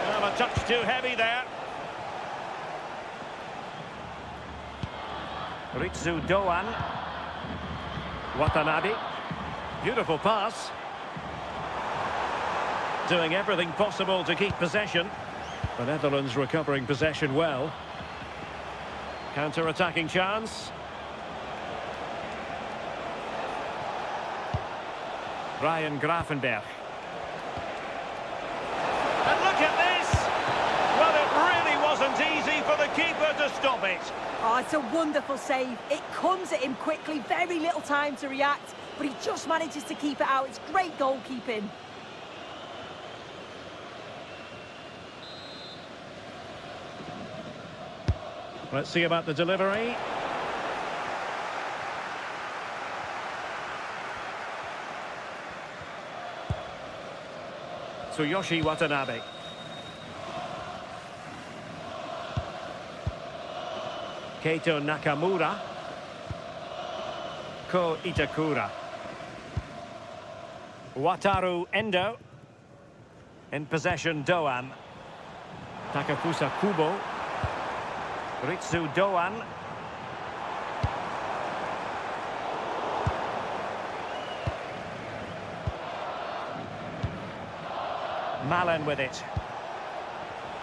Well, a touch too heavy there. Ritsu Doan. Watanabe. Beautiful pass. Doing everything possible to keep possession. The Netherlands recovering possession well. Counter-attacking chance. Ryan Grafenberg. And look at this! Well, it really wasn't easy for the keeper to stop it. Oh, it's a wonderful save. It comes at him quickly, very little time to react, but he just manages to keep it out. It's great goalkeeping. Let's see about the delivery. Tsuyoshi Watanabe. Keito Nakamura. Ko Itakura. Wataru Endo. In possession, Doan. Takafusa Kubo. Ritsu Doan. Malen with it.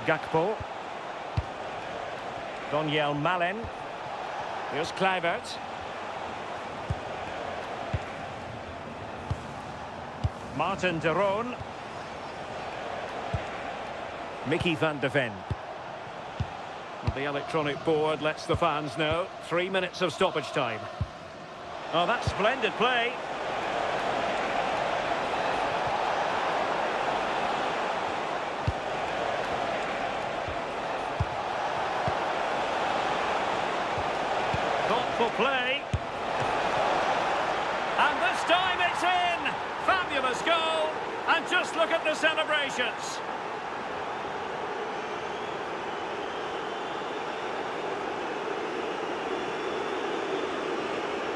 Gakpo. Donyell Malen. Here's Kluivert. Martin de Roon. Mickey van de Ven. The electronic board lets the fans know. 3 minutes of stoppage time. Oh, that's splendid play. Thoughtful play. And this time it's in! Fabulous goal! And just look at the celebrations.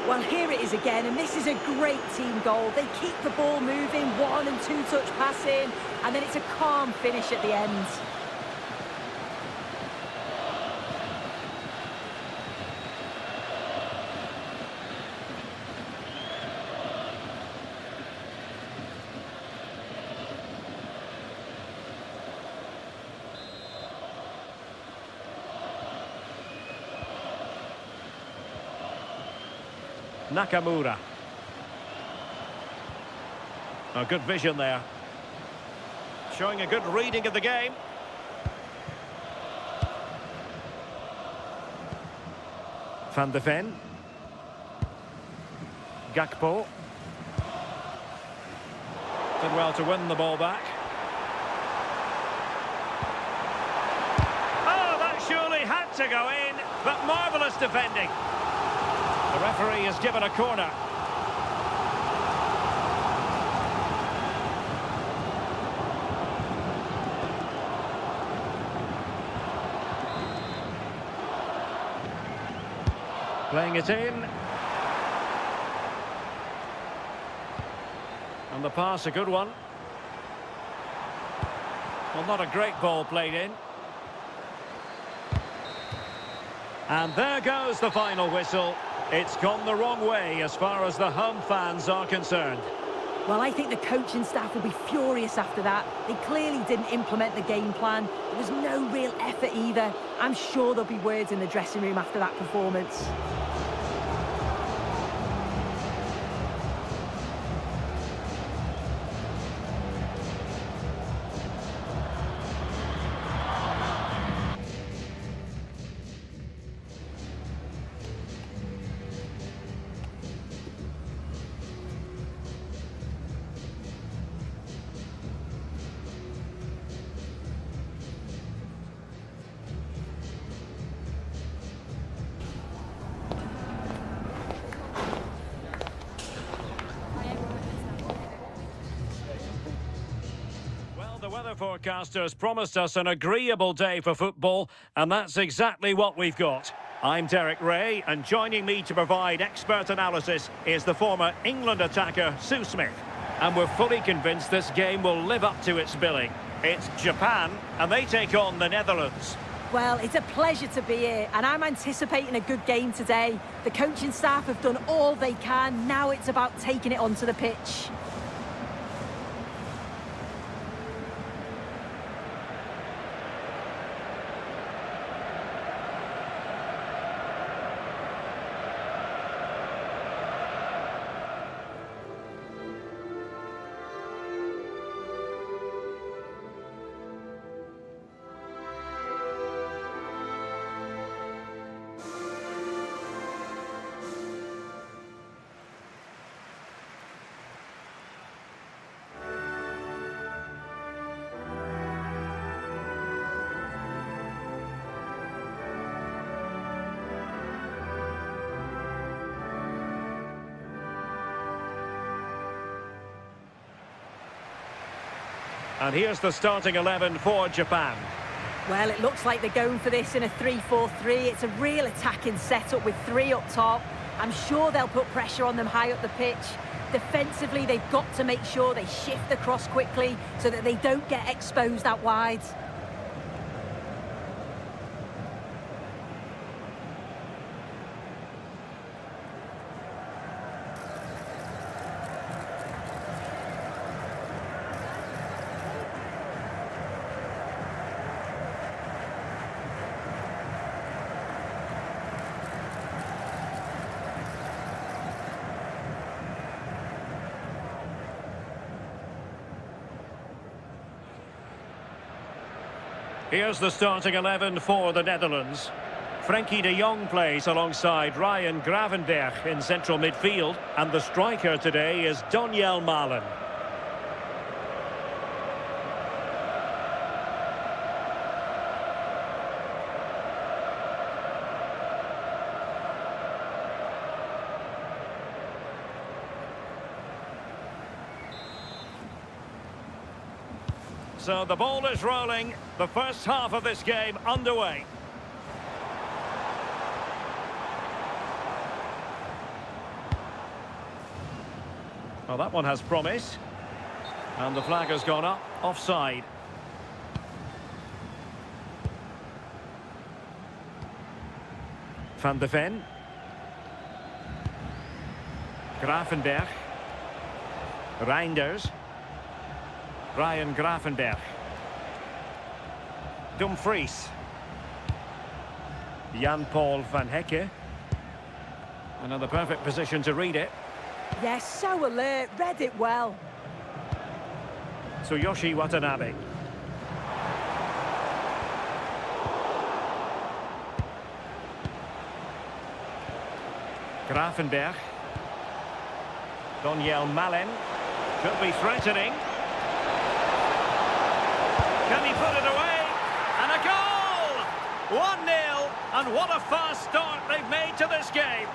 Well, here it is again, and this is a great team goal. They keep the ball moving, 1- and 2-touch passing, and then it's a calm finish at the end. Nakamura. A good vision there. Showing a good reading of the game. Van de Ven. Gakpo. Did well to win the ball back. Oh, that surely had to go in, but marvellous defending. The referee has given a corner. Playing it in. And the pass, a good one. Well, not a great ball played in. And there goes the final whistle. It's gone the wrong way as far as the home fans are concerned. Well, I think the coaching staff will be furious after that. They clearly didn't implement the game plan. There was no real effort either. I'm sure there'll be words in the dressing room after that performance. weather forecasters promised us an agreeable day for football, and that's exactly what we've got. I'm Derek Ray, and joining me to provide expert analysis is the former England attacker, Sue Smith. And we're fully convinced this game will live up to its billing. It's Japan, and they take on the Netherlands. Well, it's a pleasure to be here, and I'm anticipating a good game today. The coaching staff have done all they can. Now it's about taking it onto the pitch. And here's the starting 11 for Japan. Well, it looks like they're going for this in a 3-4-3. It's a real attacking setup with three up top. I'm sure they'll put pressure on them high up the pitch. Defensively, they've got to make sure they shift the cross quickly so that they don't get exposed out wide. Here's the starting 11 for the Netherlands. Frenkie de Jong plays alongside Ryan Gravenberch in central midfield. And the striker today is Donyell Malen. So the ball is rolling, the first half of this game underway. Well, that one has promise. And the flag has gone up, offside. Van de Ven. Gravenberch. Reinders. Ryan Gravenberch. Dumfries. Jan-Paul van Hecke. Another perfect position to read it. Yes, so alert, read it well. Tsuyoshi Watanabe. Gravenberch. Donyell Malen. Could be threatening. Can he put it away? And a goal! 1-0, and what a fast start they've made to this game.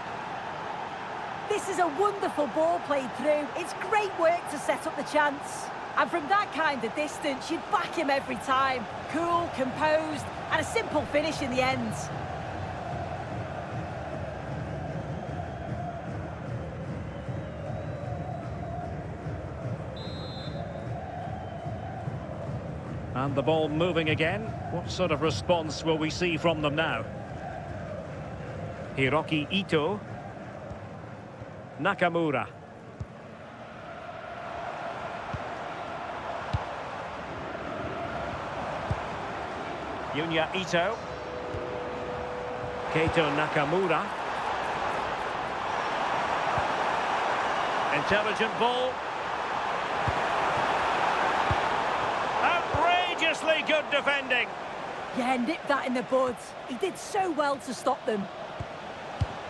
This is a wonderful ball played through. It's great work to set up the chance. And from that kind of distance, you'd back him every time. Cool, composed, and a simple finish in the end. And the ball moving again. What sort of response will we see from them now? Hiroki Ito. Nakamura. Yunya Ito. Keito Nakamura. Intelligent ball. Outrageously good defending. Yeah, nipped that in the bud. He did so well to stop them.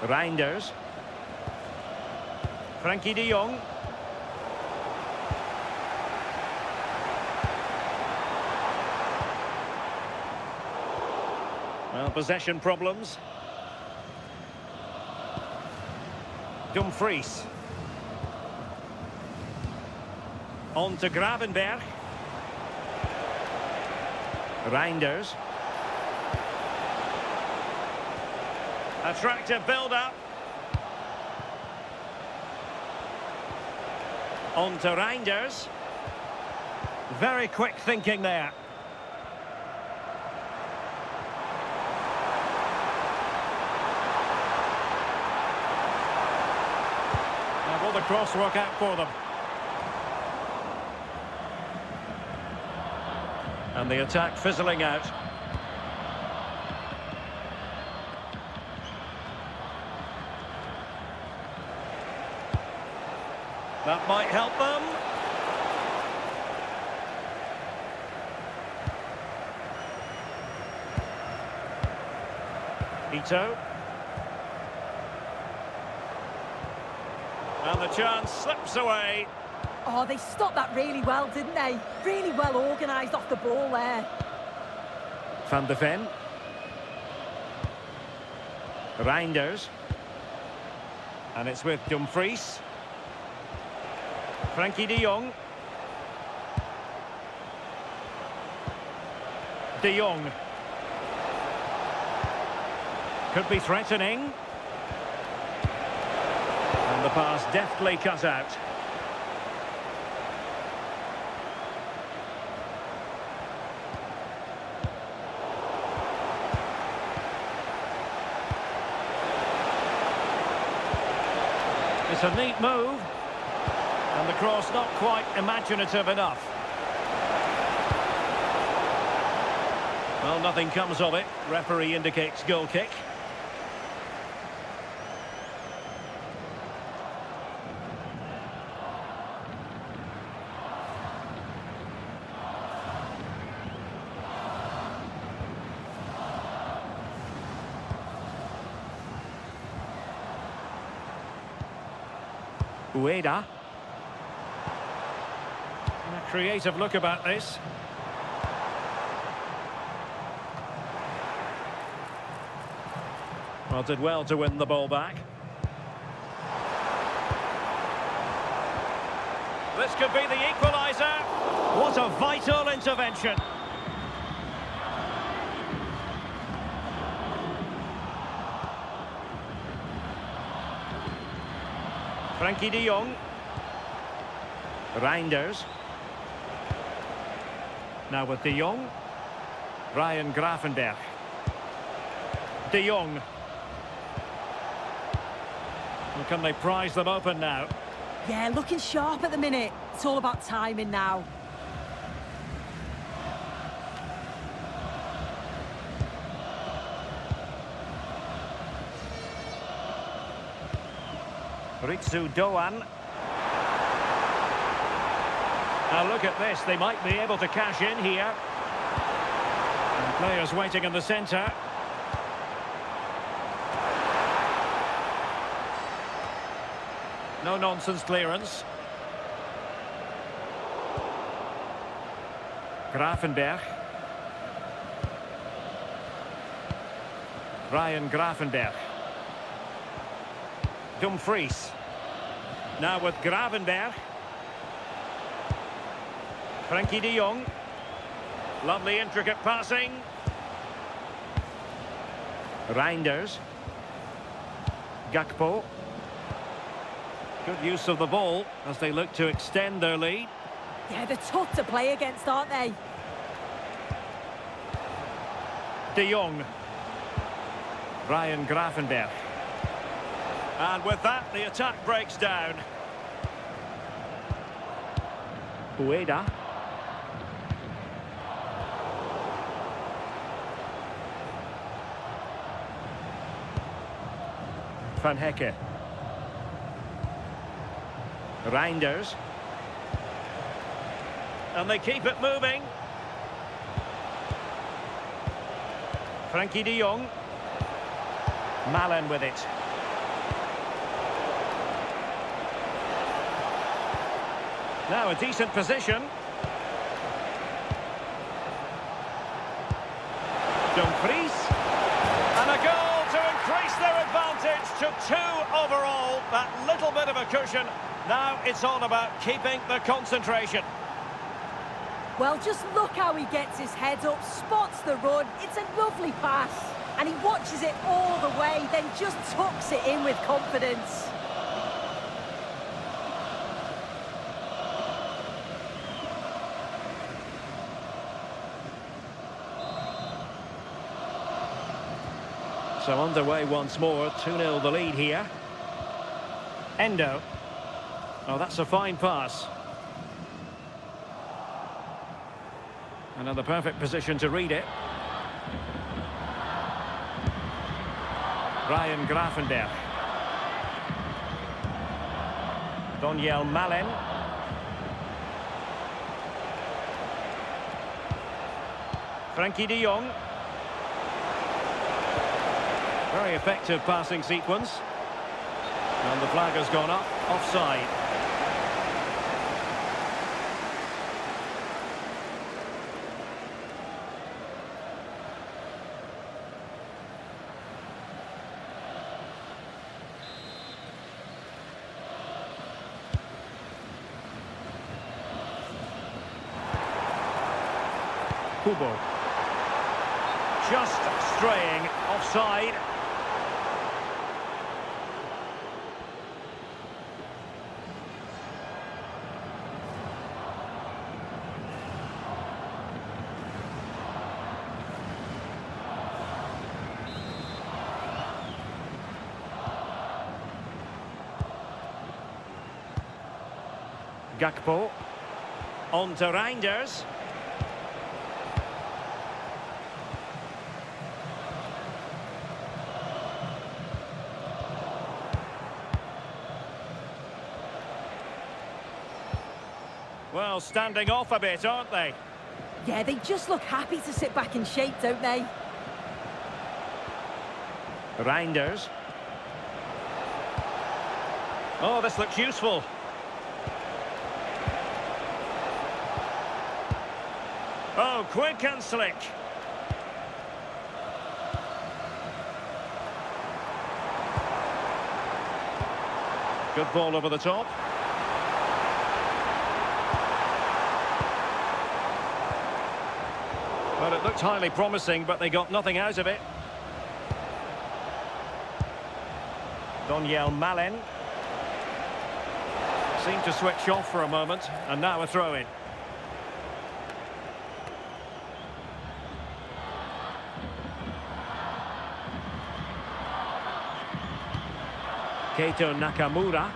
Reinders. Frenkie de Jong. Well, possession problems. Dumfries. On to Gravenberch. Reinders. Attractive build-up. On to Reinders. Very quick thinking there. Now will the cross work out for them? And the attack fizzling out. That might help them. Ito. And the chance slips away. Oh, they stopped that really well, didn't they? Really well organised off the ball there. Van de Ven. Reinders. And it's with Dumfries. Frenkie de Jong. De Jong. Could be threatening. And the pass deftly cut out. It's a neat move. And the cross not quite imaginative enough. Well, nothing comes of it. Referee indicates goal kick. Ueda. A creative look about this. Well, did well to win the ball back. This could be the equaliser. What a vital intervention. Frenkie de Jong. Reinders. Now with de Jong. Ryan Gravenberch. De Jong. Well, can they prize them open now? Yeah, looking sharp at the minute. It's all about timing now. Ritsu Doan. Now look at this, they might be able to cash in here. And players waiting in the centre. No nonsense clearance. Gravenberch. Ryan Gravenberch. Dumfries. Now with Gravenberch. Frenkie de Jong. Lovely intricate passing. Reinders. Gakpo. Good use of the ball as they look to extend their lead. Yeah, they're tough to play against, aren't they? De Jong. Ryan Gravenberch. And with that, the attack breaks down. Ueda. Van Hecke. Reinders. And they keep it moving. Frenkie de Jong. Malen with it. Now a decent position. Dumfries. And a goal to increase their advantage to 2 overall. That little bit of a cushion. Now it's all about keeping the concentration. Well, just look how he gets his head up, spots the run. It's a lovely pass. And he watches it all the way, then just tucks it in with confidence. So underway once more, 2-0 the lead here. Endo. Oh, that's a fine pass. Another perfect position to read it. Ryan Gravenberch. Daniel Malen. Frankie de Jong. Very effective passing sequence. And the flag has gone up, offside. Kubo. Just straying offside. Gakpo. On to Reinders. Well, standing off a bit, aren't they? Yeah, they just look happy to sit back in shape, don't they? Reinders. Oh, this looks useful. Oh, quick and slick. Good ball over the top. Well, it looked highly promising, but they got nothing out of it. Daniel Malen. Seemed to switch off for a moment, and now a throw-in. Keito Nakamura.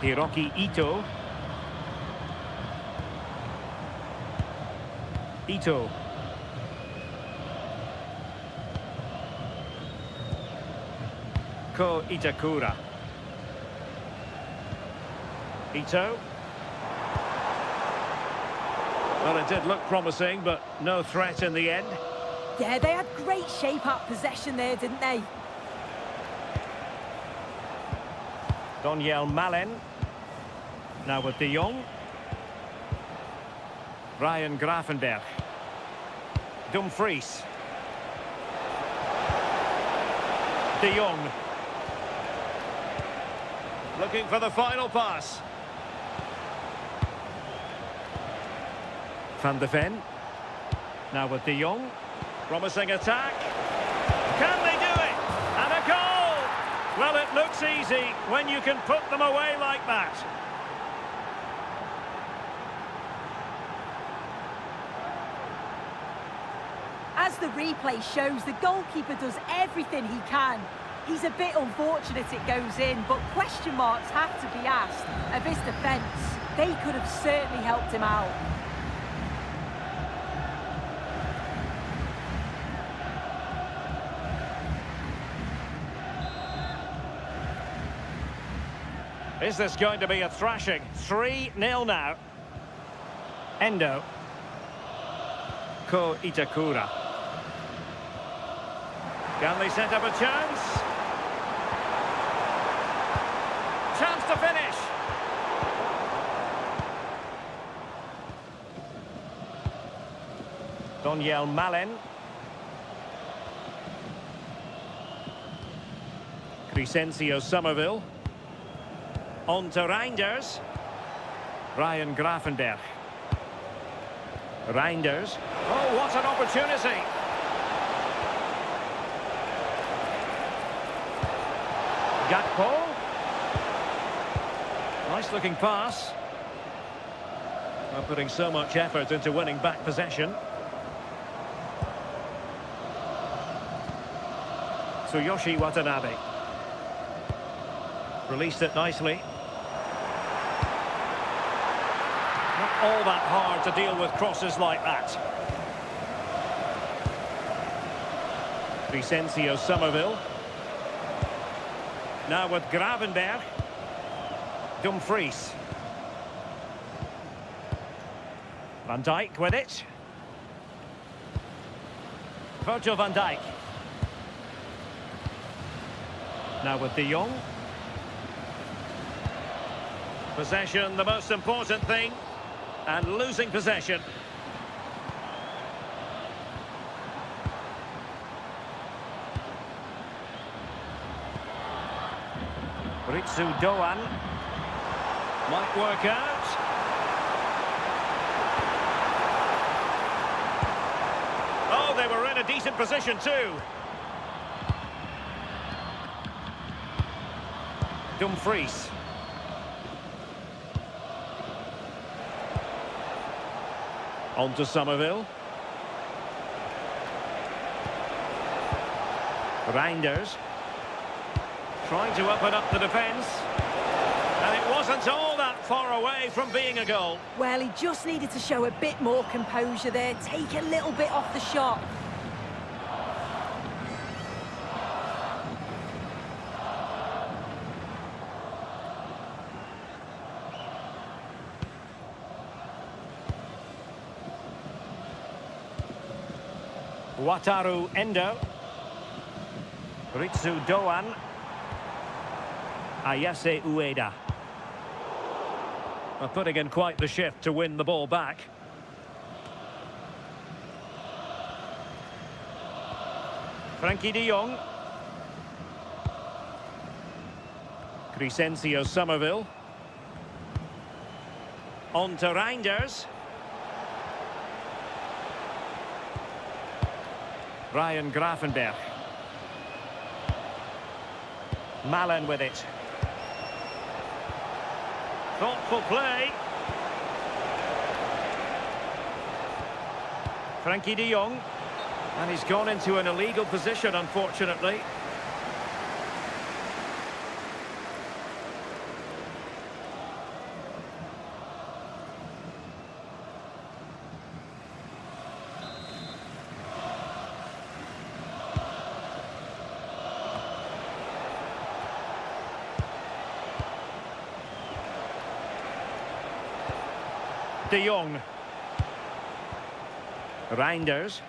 Hiroki Ito. Ito. Ko Itakura. Ito. Well, it did look promising, but no threat in the end. Yeah, they had great shape up possession there, didn't they? Daniel Malen. Now with de Jong. Ryan Gravenberch. Dumfries. De Jong. Looking for the final pass. Van de Ven. Now with de Jong. Promising attack. Can they do it? And a goal! Well, it looks easy when you can put them away like that. As the replay shows, the goalkeeper does everything he can. He's a bit unfortunate it goes in, but question marks have to be asked of his defence. They could have certainly helped him out. Is this going to be a thrashing? 3-0 now. Endo. Ko Itakura. Can they set up a chance? Chance to finish. Daniel Malen. Crescencio Somerville. On to Reinders. Ryan Gravenberch. Reinders. Oh, what an opportunity! Gakpo. Nice looking pass. Not putting so much effort into winning back possession. Tsuyoshi Watanabe. Released it nicely. Not all that hard to deal with crosses like that. Crescencio Somerville. Now with Gravenberch. Dumfries. Van Dijk with it. Virgil van Dijk. Now with De Jong. Possession, the most important thing. And losing possession. Ritsu Doan. Might work out. Oh, they were in a decent position too. Dumfries. On to Somerville. Reinders. Trying to open up the defence. And it wasn't all that far away from being a goal. Well, he just needed to show a bit more composure there, take a little bit off the shot. Wataru Endo. Ritsu Doan. Ayase Ueda. Putting in quite the shift to win the ball back. Frankie de Jong. Crescencio Somerville. On to Reinders. Ryan Gravenberch. Malen with it. Thoughtful play. Frankie de Jong. And he's gone into an illegal position, unfortunately. De Jong. Reinders.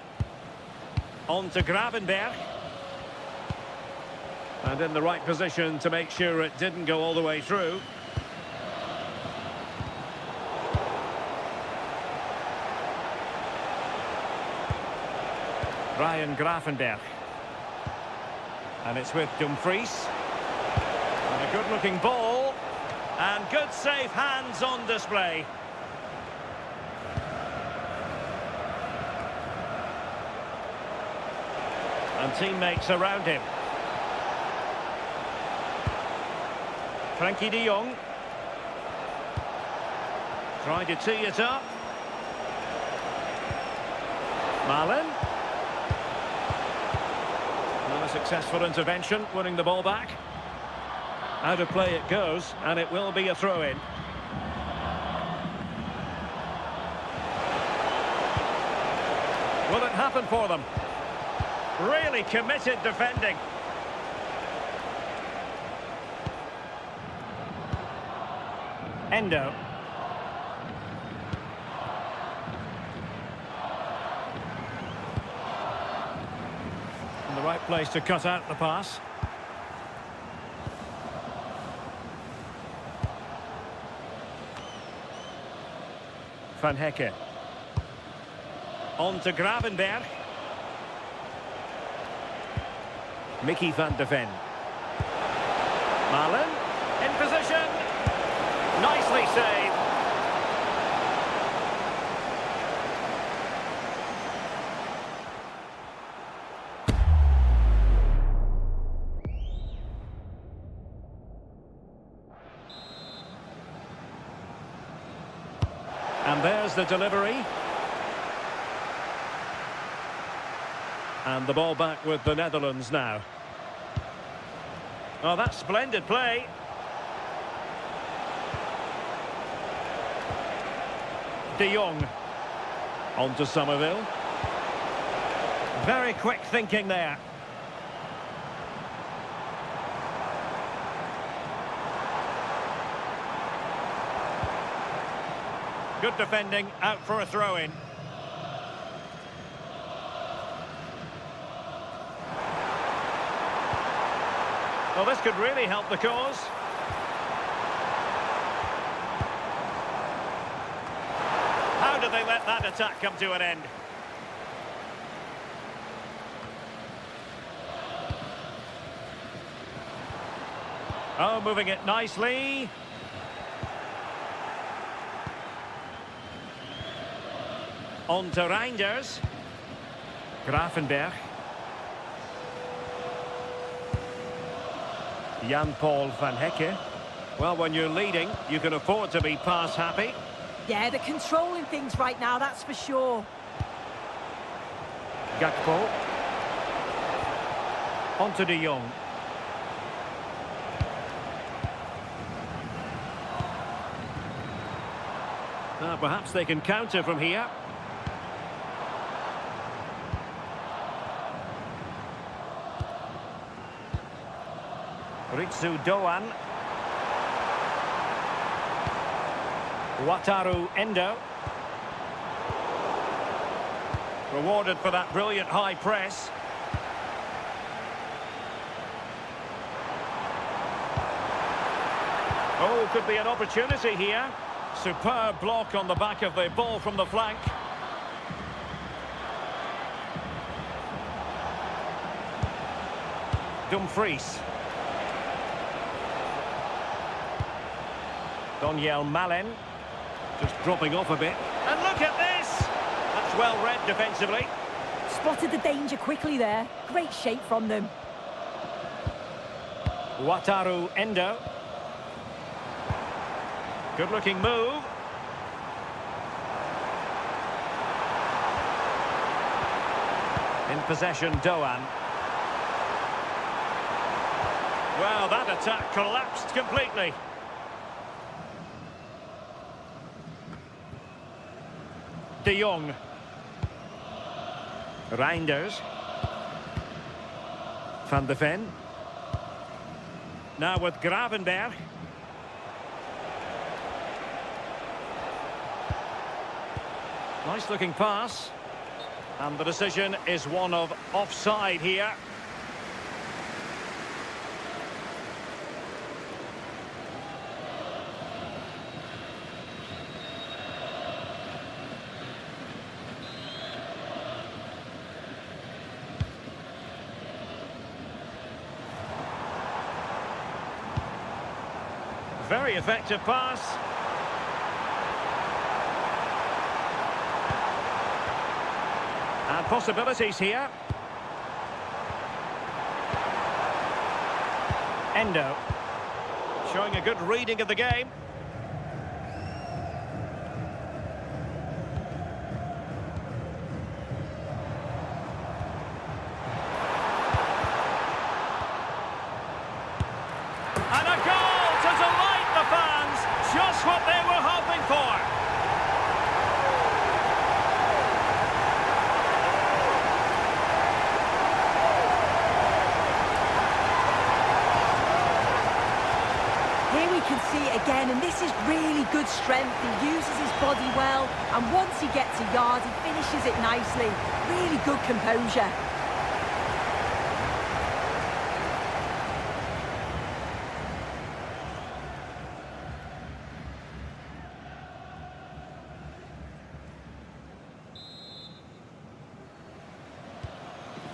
On to Gravenberch. And in the right position to make sure it didn't go all the way through. Ryan Gravenberch. And it's with Dumfries. And a good-looking ball. And good safe hands on display. And teammates around him. Frankie de Jong. Trying to tee it up. Malen. Not a successful intervention, winning the ball back. Out of play it goes, and it will be a throw-in. Will it happen for them? Really committed defending. Endo. In the right place to cut out the pass. Van Hecke. On to Gravenberch. Mickey van de Ven. Malen in position. Nicely saved. And there's the delivery. And the ball back with the Netherlands now. Oh, that's splendid play. De Jong. On to Somerville. Very quick thinking there. Good defending, out for a throw-in. Well, this could really help the cause. How did they let that attack come to an end? Oh, moving it nicely. On to Reinders. Gravenberch. Jan-Paul van Hecke. Well, when you're leading, you can afford to be pass happy. Yeah, they're controlling things right now, that's for sure. Gakpo. On to De Jong. Perhaps they can counter from here. Ritsu Doan. Wataru Endo. Rewarded for that brilliant high press. Oh, could be an opportunity here. Superb block on the back of the ball from the flank. Dumfries. Donyell Malen. Just dropping off a bit. And look at this! That's well read defensively. Spotted the danger quickly there. Great shape from them. Wataru Endo. Good looking move. In possession, Doan. Well, that attack collapsed completely. De Jong. Reinders. Van de Ven. Now with Gravenberch. Nice looking pass. And the decision is one of offside here. Very effective pass. And possibilities here. Endo. Showing a good reading of the game. And a goal to delight the fans. Just what they were hoping for. Here we can see it again, and this is really good strength. He uses his body well, and once he gets a yard, he finishes it nicely. Really good composure.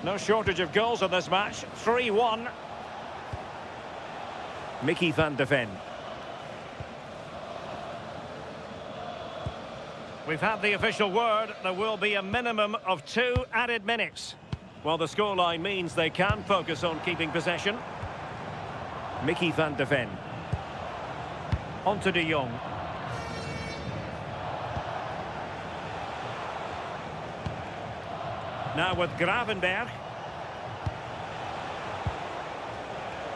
No shortage of goals in this match. 3-1. Mickey van de Ven. We've had the official word. There will be a minimum of 2 added minutes. Well, the scoreline means they can focus on keeping possession. Mickey van de Ven. On to De Jong. Now with Gravenberg.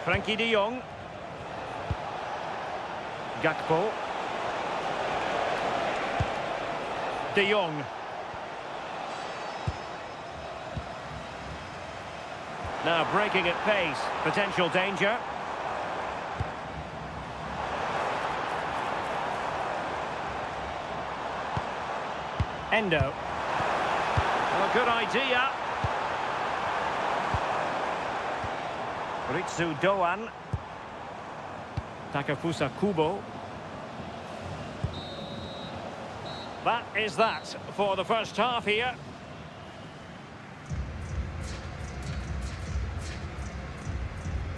Frenkie de Jong. Gakpo. De Jong. Now breaking at pace. Potential danger. Endo. Well, good idea. Ritsu Doan. Takefusa Kubo. That is that for the first half here.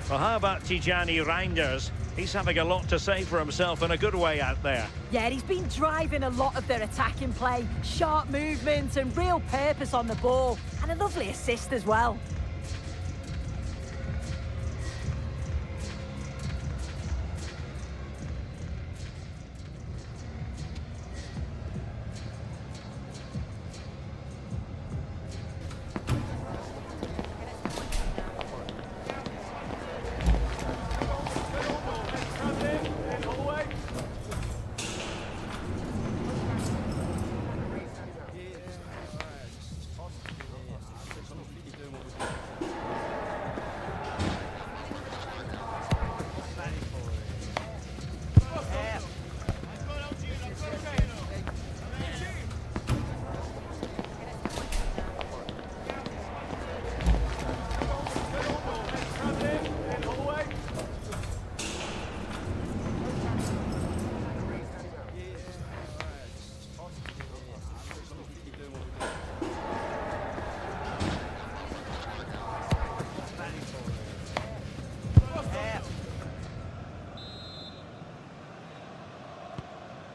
Well, how about Tijjani Reinders? He's having a lot to say for himself in a good way out there. Yeah, he's been driving a lot of their attacking play. Sharp movement and real purpose on the ball. And a lovely assist as well.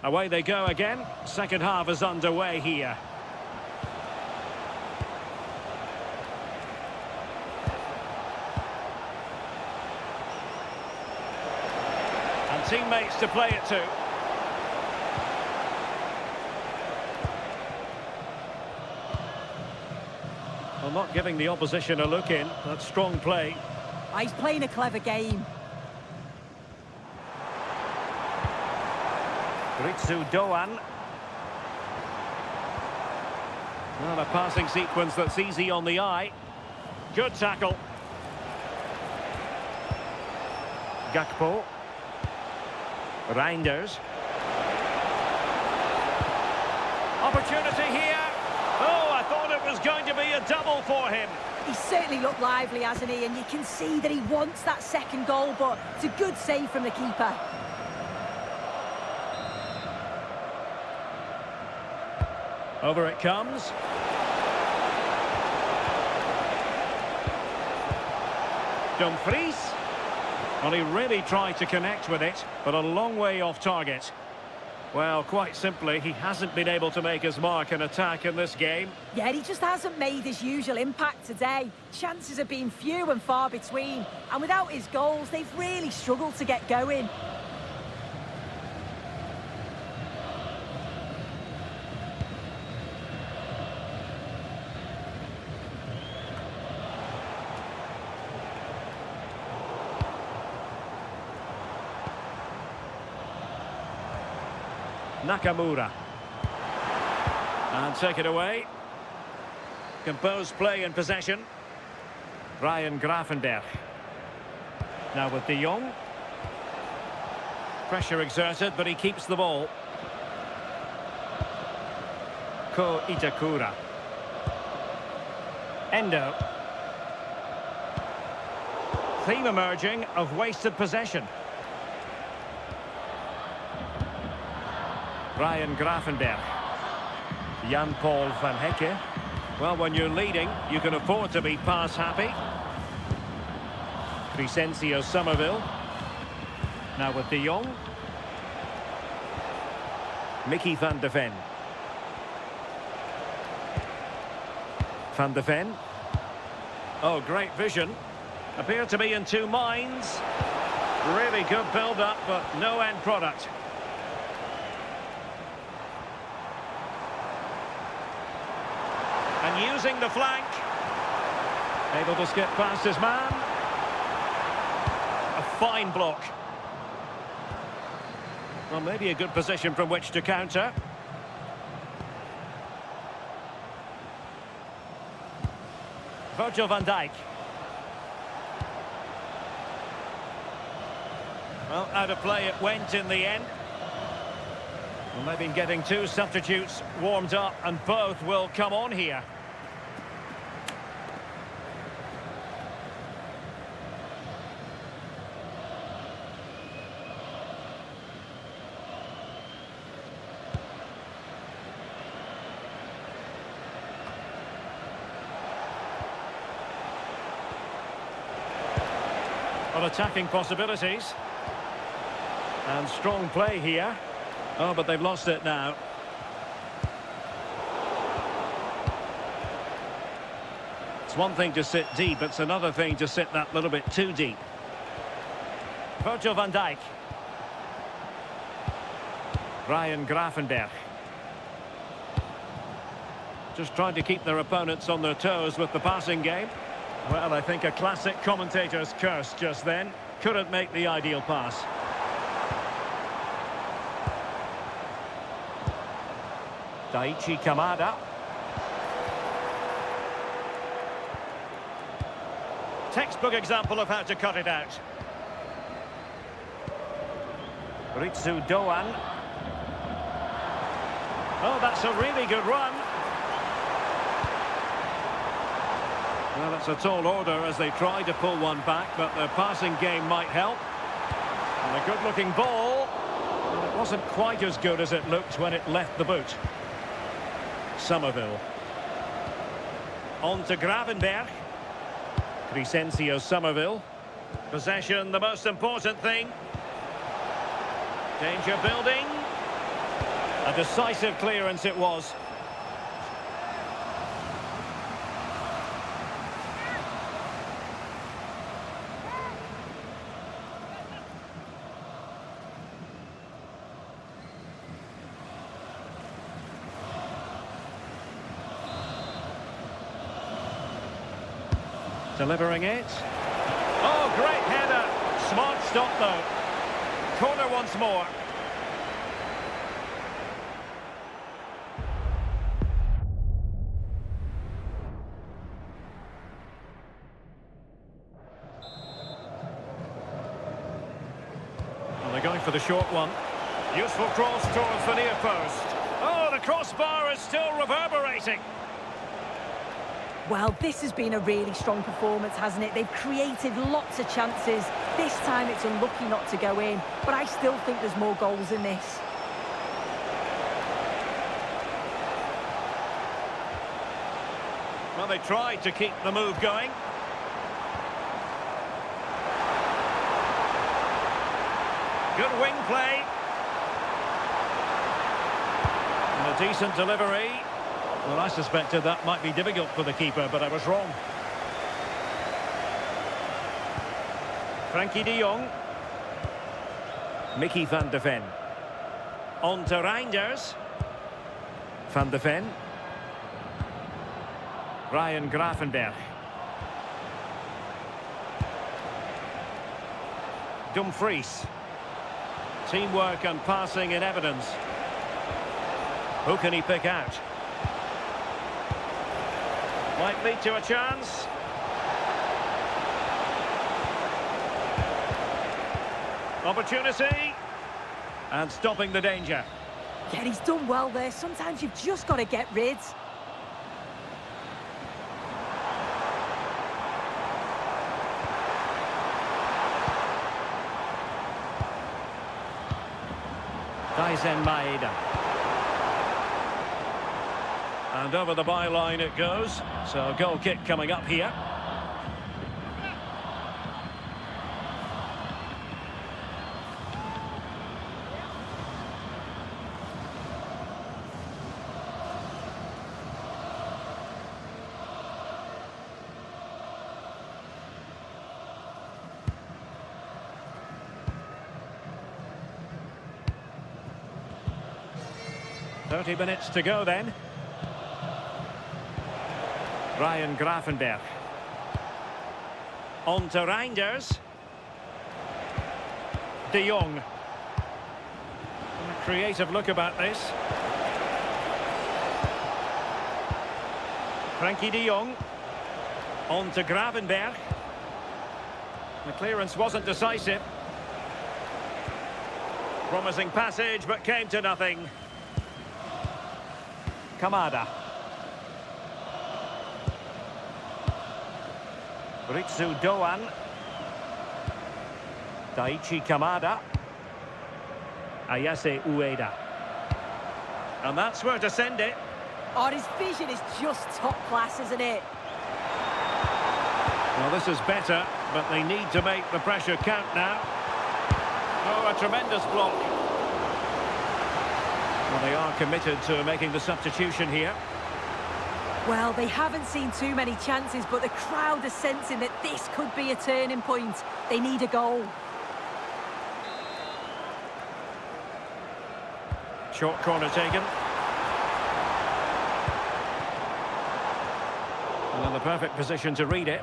Away they go again. Second half is underway here. And teammates to play it to. Well, not giving the opposition a look in. That's strong play. He's playing a clever game. Ritsu Doan. Well, a passing sequence that's easy on the eye. Good tackle. Gakpo. Reinders. Opportunity here. Oh, I thought it was going to be a double for him. He's certainly looked lively, hasn't he? And you can see that he wants that second goal, but it's a good save from the keeper. Over it comes. Dumfries. Well, he really tried to connect with it, but a long way off target. Well, quite simply, he hasn't been able to make his mark in attack in this game. Yeah, he just hasn't made his usual impact today. Chances have been few and far between. And without his goals, they've really struggled to get going. Nakamura. And take it away. Composed play in possession. Ryan Gravenberg. Now with De Jong. Pressure exerted, but he keeps the ball. Ko Itakura. Endo. Theme emerging of wasted possession. Ryan Gravenberg. Jan-Paul van Hecke. Well, when you're leading, you can afford to be pass happy. Crescencio Somerville. Now with De Jong. Mickey van de Ven. Van de Ven. Oh, great vision. Appear to be in two minds. Really good build-up, but no end product. And using the flank. Able to skip past his man. A fine block. Well, maybe a good position from which to counter. Virgil van Dijk. Well, out of play it went in the end. Well, they've been getting two substitutes warmed up, and both will come on here. Well, attacking possibilities. And strong play here. Oh, but they've lost it now. It's one thing to sit deep, it's another thing to sit that little bit too deep. Virgil van Dijk. Ryan Gravenberch. Just trying to keep their opponents on their toes with the passing game. Well, I think a classic commentator's curse just then. Couldn't make the ideal pass. Daichi Kamada. Textbook example of how to cut it out. Ritsu Doan. Oh, that's a really good run. Well, that's a tall order as they try to pull one back, but their passing game might help. And a good-looking ball. Well, it wasn't quite as good as it looked when it left the boot. Somerville. On to Gravenberch. Crescencio Somerville. Possession, the most important thing. Danger building. A decisive clearance it was. Delivering it. Oh, great header. Smart stop, though. Corner once more. Well, they're going for the short one. Useful cross towards the near post. Oh, the crossbar is still reverberating. Well, this has been a really strong performance, hasn't it? They've created lots of chances. This time it's unlucky not to go in, but I still think there's more goals in this. Well, they tried to keep the move going. Good wing play. And a decent delivery. Well, I suspected that might be difficult for the keeper, but I was wrong. Frankie de Jong. Mickey van de Ven. On to Reinders. Van de Ven. Ryan Gravenberch. Dumfries. Teamwork and passing in evidence. Who can he pick out? Might lead to a chance. Opportunity. And stopping the danger. Yeah, he's done well there. Sometimes you've just got to get rid. Daizen Maeda. And over the byline it goes. So a goal kick coming up here. 30 minutes to go then. Ryan Gravenberch. On to Reinders. De Jong. A creative look about this. Frankie de Jong. On to Gravenberch. The clearance wasn't decisive. Promising passage, but came to nothing. Kamada. Ritsu Doan. Daichi Kamada. Ayase Ueda. And that's where to send it. Oh, his vision is just top class, isn't it? Well, this is better, but they need to make the pressure count now. Oh, a tremendous block. Well, they are committed to making the substitution here. Well, they haven't seen too many chances, but the crowd is sensing that this could be a turning point. They need a goal. Short corner taken. Well, in the perfect position to read it.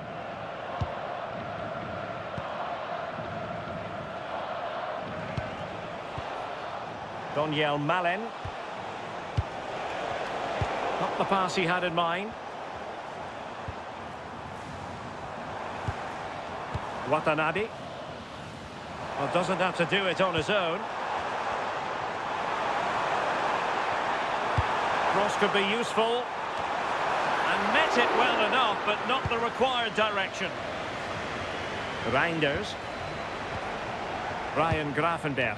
Daniel Malen. Not the pass he had in mind. Watanabe. Well, doesn't have to do it on his own. Cross could be useful. And met it well enough, but not the required direction. Reinders. Ryan Gravenberch.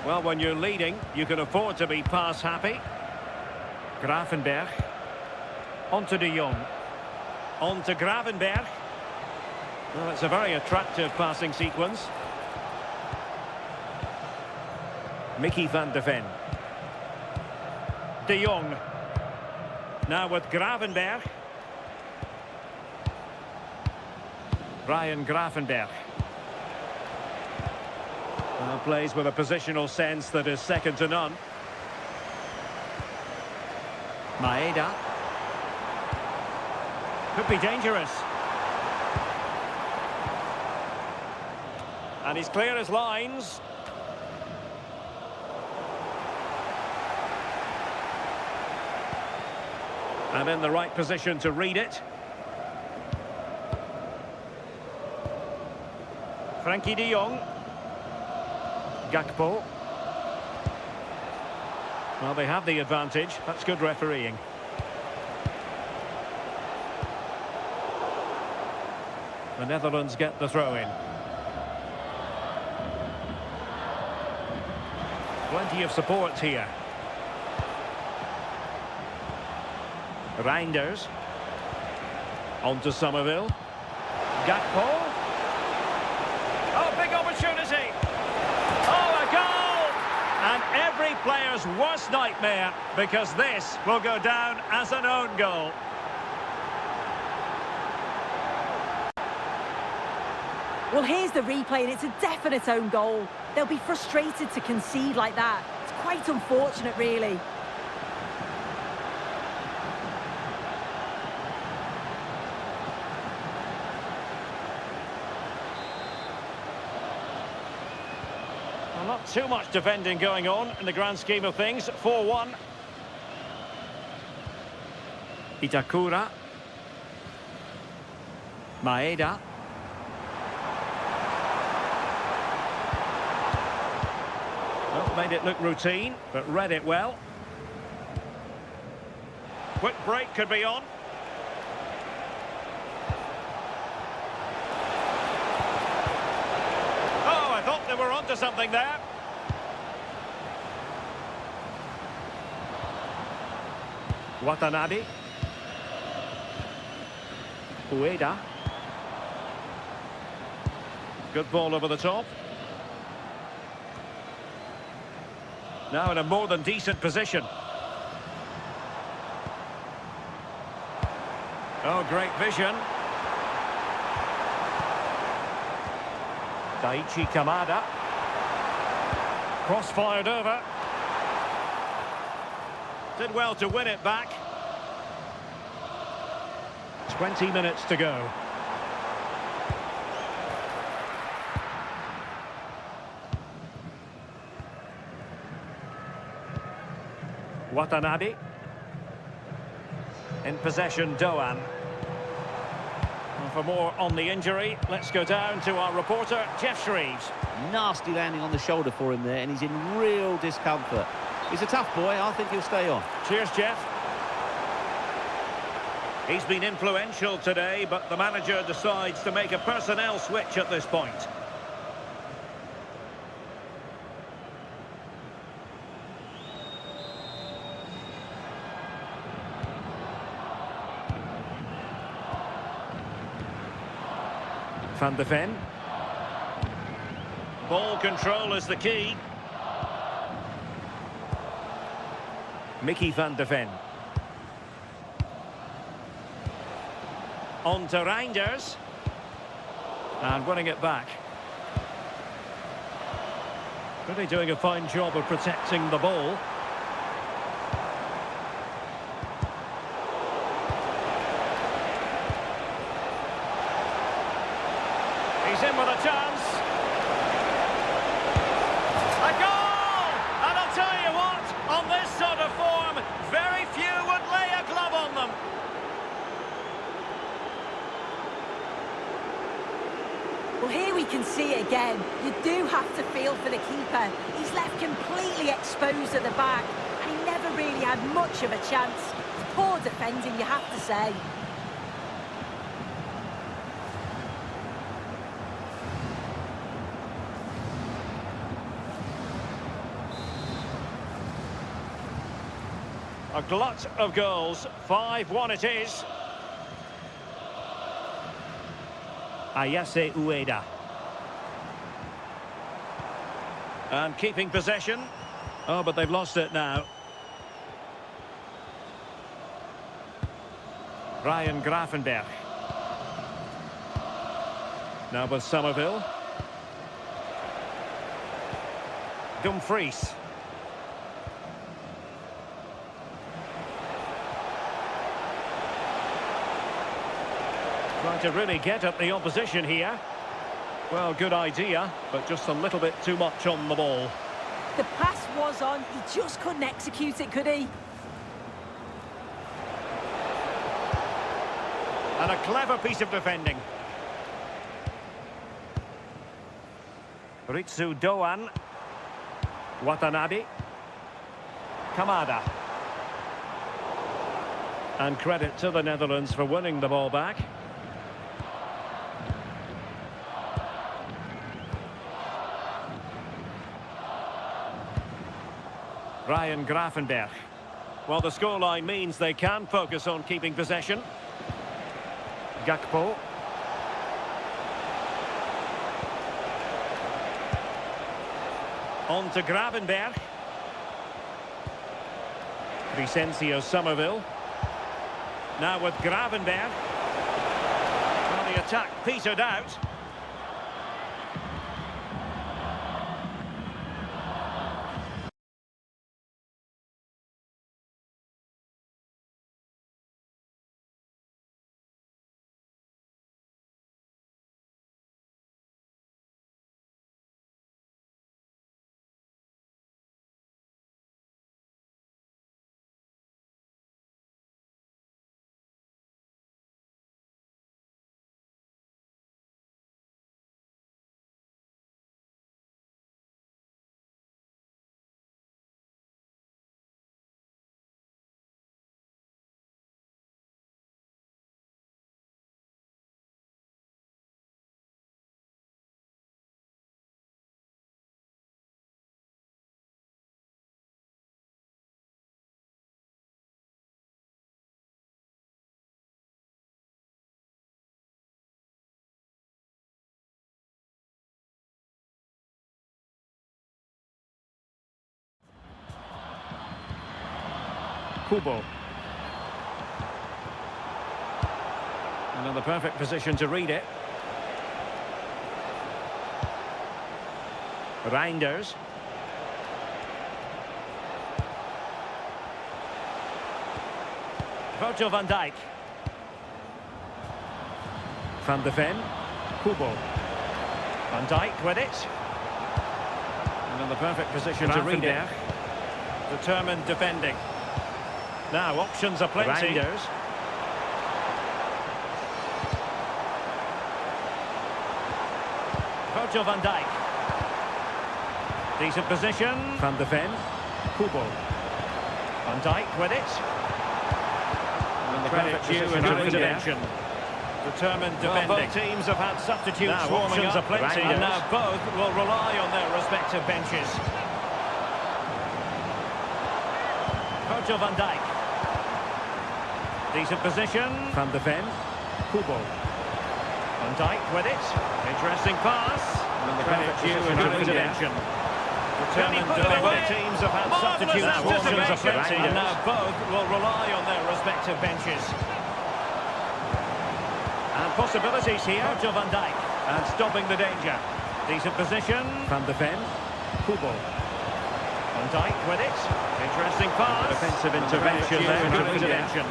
Well, when you're leading, you can afford to be pass happy. Gravenberch. On to de Jong. On to Gravenberch. Well, it's a very attractive passing sequence. Mickey van de Ven. De Jong. Now with Gravenberch. Ryan Gravenberch. Well, plays with a positional sense that is second to none. Maeda. Could be dangerous. And he's clear as lines. And in the right position to read it. Frankie de Jong. Gakpo. Well, they have the advantage. That's good refereeing. The Netherlands get the throw-in. Plenty of support here. Reinders. On to Somerville. Gakpo. Oh, big opportunity. Oh, a goal! And every player's worst nightmare, because this will go down as an own goal. Well, here's the replay, and it's a definite own goal. They'll be frustrated to concede like that. It's quite unfortunate, really. Well, not too much defending going on in the grand scheme of things. 4-1. Itakura. Maeda. Well, made it look routine, but read it well. Quick break could be on. Oh, I thought they were onto something there. Watanabe. Ueda. Good ball over the top. Now in a more than decent position. Oh, great vision. Daichi Kamada. Cross fired over. Did well to win it back. 20 minutes to go. Watanabe. In possession, Doan. And for more on the injury, let's go down to our reporter, Jeff Shreves. Nasty landing on the shoulder for him there, and he's in real discomfort. He's a tough boy. I think he'll stay on. Cheers, Jeff. He's been influential today, but the manager decides to make a personnel switch at this point. Van de Ven. Ball control is the key. Mickey van de Ven. On to Reinders. And winning it back. Really doing a fine job of protecting the ball. He's in with a chance. A goal! And I'll tell you what, on this sort of form, very few would lay a glove on them. Well, here we can see it again. You do have to feel for the keeper. He's left completely exposed at the back, and he never really had much of a chance. Poor defending, you have to say. A glut of goals. 5-1 it is. Ayase Ueda. And keeping possession. Oh, but they've lost it now. Ryan Gravenberch. Now with Somerville. Dumfries. Trying to really get at the opposition here. Well, good idea, but just a little bit too much on the ball. The pass was on, he just couldn't execute it, could he? And a clever piece of defending. Ritsu Doan. Watanabe. Kamada. And credit to the Netherlands for winning the ball back. Ryan Gravenberch. Well, the scoreline means they can focus on keeping possession. Gakpo. On to Gravenberch. Vicencio Somerville. Now with Gravenberch. Well, the attack petered out. Kubo. And in the perfect position to read it. Reinders. Virgil van Dijk. Van de Ven. Kubo. Van Dijk with it. And in the perfect position to read it. Determined defending. Now options are plenty. Reinders. Virgil van Dijk. Decent position. Van de Ven. Kubo. Van Dijk with it. And the perfect position to intervention. Determined defending. Well, both teams have had substitutes now warming up. Are plenty, and now both will rely on their respective benches. Virgil van Dijk. Decent position. Van de Ven. Kubo. Van Dijk with it. Interesting pass. And the perfect position to intervention. Determined defending. Both teams have had substitutes warming up. And now both will rely on their respective benches. And possibilities here. Virgil van Dijk. And stopping the danger. Decent position. Van de Ven. Kubo. Van Dijk with it. Interesting pass. Defensive intervention there. Intervention.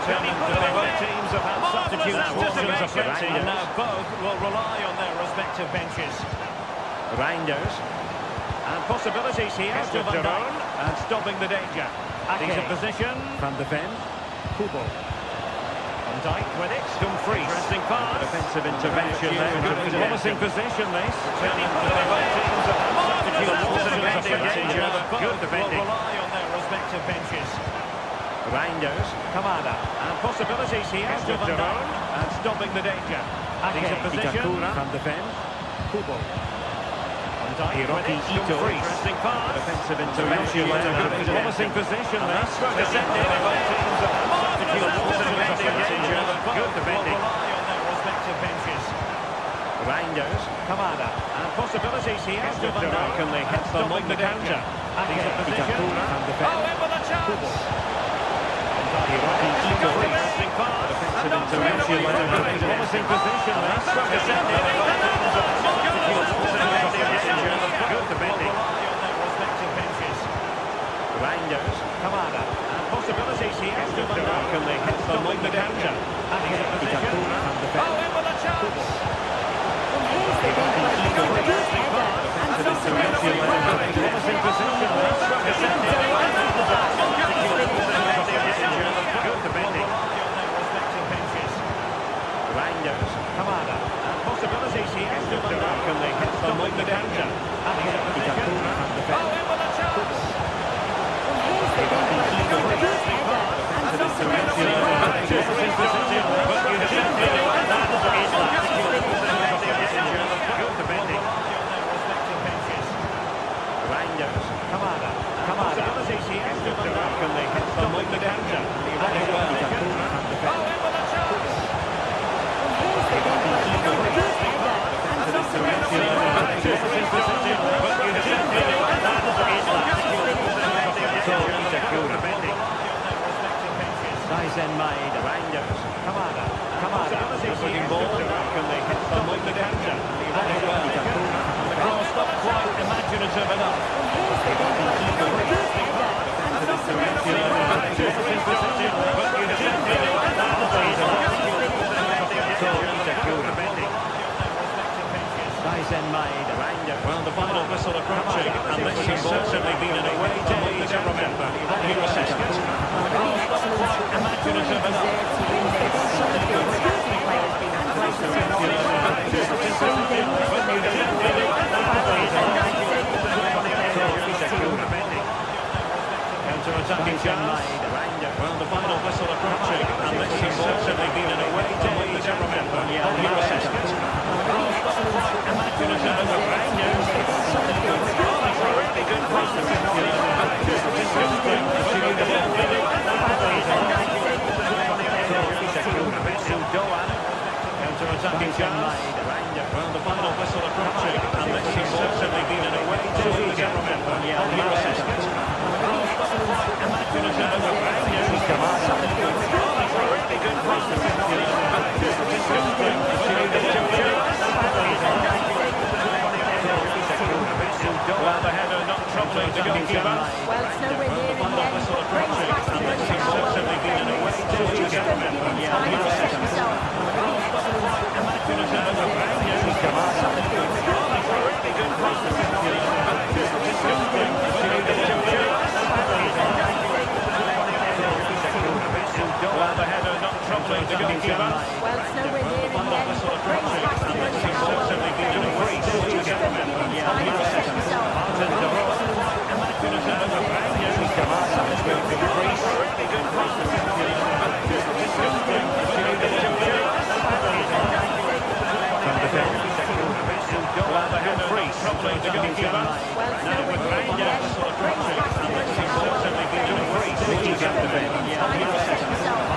Both teams have had substitutes warming up. And now both will rely on their respective benches. Reinders. And possibilities here. Virgil van Dijk. And stopping the danger. Decent position. Van de Ven. Kubo. Van Dijk with it. Dumfries. Interesting pass. Defensive intervention there. Promising position this. Both teams have had substitutes warming up. Good defending. Will rely on their respective benches. Reinders. Kamada. And possibilities here. Virgil van Dijk. And stopping the danger. Decent position. Van de Ven. Kubo. Van Dijk with it. Dumfries. Interesting pass. Defensive intervention there. Promising position this. Descending. Both teams have had substitutes warming up. Good defending. Will rely on their respective benches. Reinders. Kamada. And possibilities here. Virgil van Dijk. And they hit them on the counter. Decent position. Oh, in with a chance. Interesting pass. Defensive intervention. Promising position. Descending. Good defending. Will rely on their respective benches. Reinders. Kamada. And possibilities here. Virgil van Dijk. And they hit them on the counter. Decent position. Oh, in with a chance. Interesting pass. Promising position. Good defending. Reinders. Kamada. And possibilities here. Virgil van Dijk. And they hit them on the counter. Decent position. Oh, in with a chance. Good defending. Reinders. Kamada. Possibilities here. Virgil van Dijk. And they hit them on the counter. Oh, in with a chance. Dyson made. Reinders. Kamada. Looking ball. Can they hit them on the counter? The cross not quite imaginative enough. Dyson made. Well, the final whistle approaching, and this has certainly been an away day to remember. Here is Sescott. Not quite imaginative Counter-attacking chance. Well, the final whistle approaching, and this has certainly been an away day to remember. Here is Sescott. Not quite imaginative enough. That's a really good pass. Counter-attacking chance. Well, the final whistle approaching, and this has certainly been an away day to remember. Here is Sescott. Imaginative enough. That's a really good pass. Well, the header not troubling the goalkeeper. Well, it's nowhere near in the end. Brings back to the the goalkeeper. Well, it's nowhere near in the end, but Gray's has to go to Howell. Just don't give him time to set himself. Troubling the goalkeeper. Well, it's nowhere near in the end, but Gray's has to go to Howell. Just don't give him time to set himself.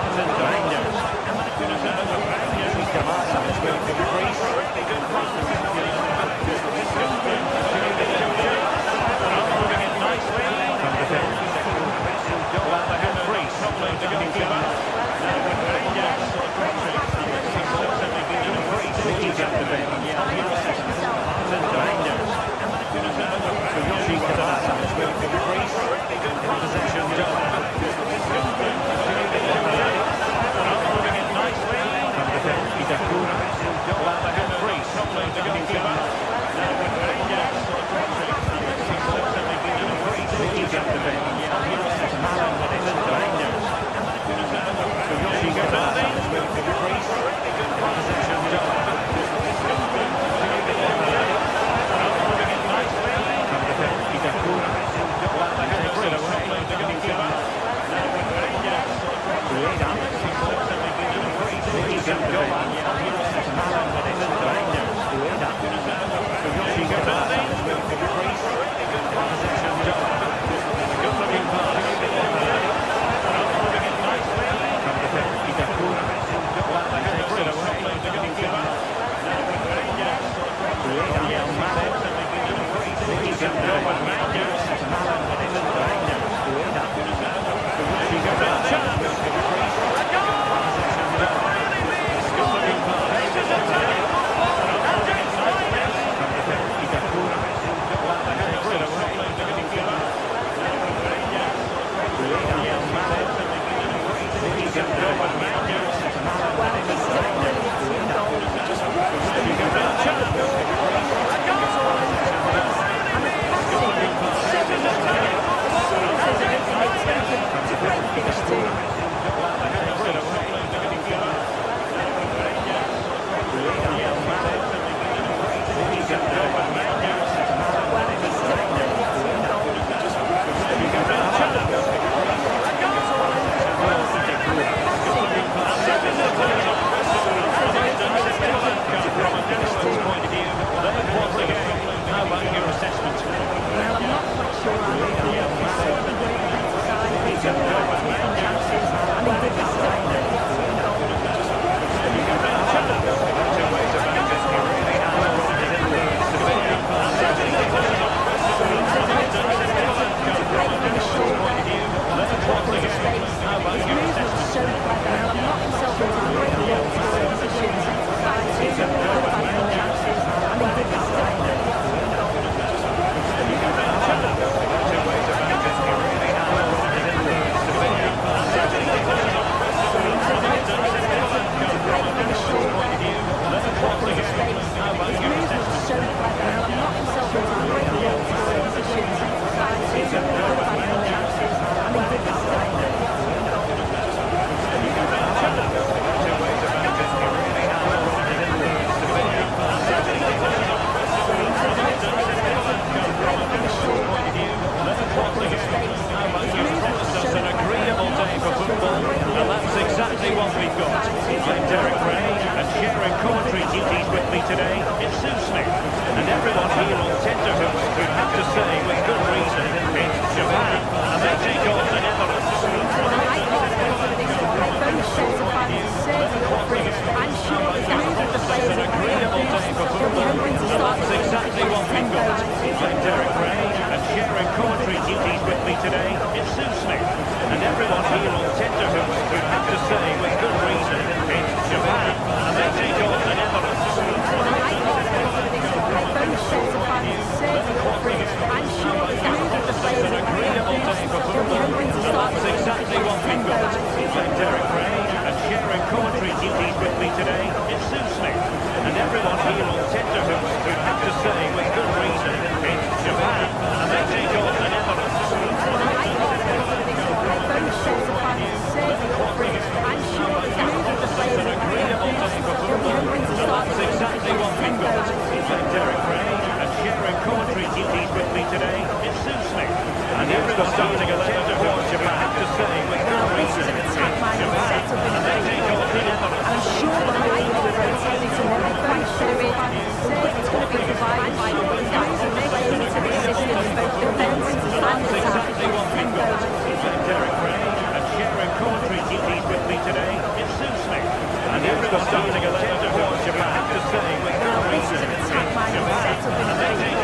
the starting 11 for Japan. Well, this is an attack-minded setup, isn't it?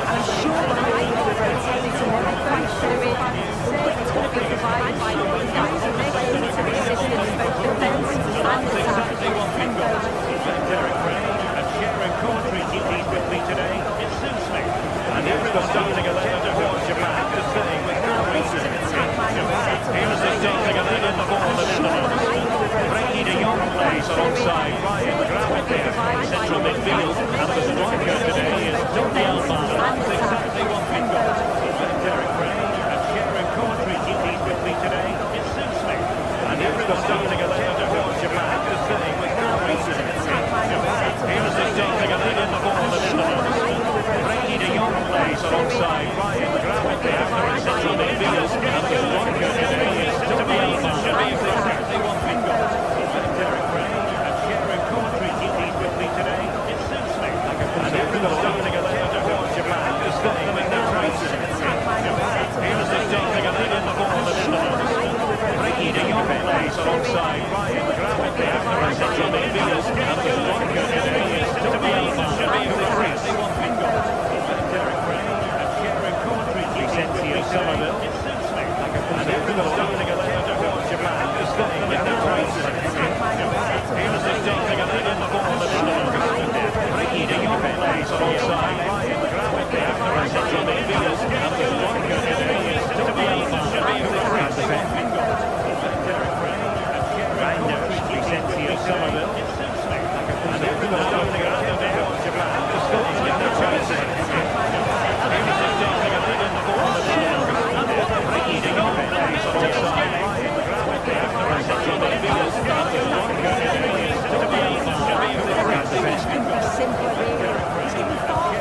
I'm sure the line will rotate and they're not quite sure it. It's going to be provided by the guys who make it into the assistance, both defence and attack. Derek Ray and sharing commentary duties with me today is Sue Smith. And here's the starting 11 for Japan. Well, this is an attack-minded setup. Here's the starting 11 for the Netherlands. Frankie de Jong plays alongside Ryan Gravenberch in central midfield. And the striker today is Donny Almada. That's exactly what we've got. Derek Ray and sharing commentary duties with me today is Sue Smith. And here's the starting 11 for Japan. Well, this is an attack-minded setup. Here's the starting 11 for the Netherlands. Frankie de Jong plays alongside Ryan Gravenberch in central midfield. And the striker today is Donny Almada. That's exactly what we've got. Derek Ray and sharing commentary duties with me today is Sue Smith. And here's the starting 11 for Japan. Well, this is an attack-minded setup. Here's the starting 11 for the Netherlands. Frankie de Jong plays alongside Ryan Gravenberch in central midfield. And the striker today is Donny Almada. That's exactly what we've got. Derek Ray and sharing commentary duties with me today is Sue Smith. And here's the starting 11 for Japan. Well, this is an attack-minded setup. Here's the starting 11 for the Netherlands. Frankie de Jong plays alongside Ryan Gravenberch in central midfield. And the striker today is Donny Almada. That's exactly what we've got. Derek Ray and sharing commentary duties with me today is Sue Smith. And here's the starting 11 for Japan. Here's the starting 11 for the Netherlands. Frankie de Jong plays alongside Ryan Gravenberch in central midfield. And the striker today is Donny Almada. This couldn't be simpler, really. He's given far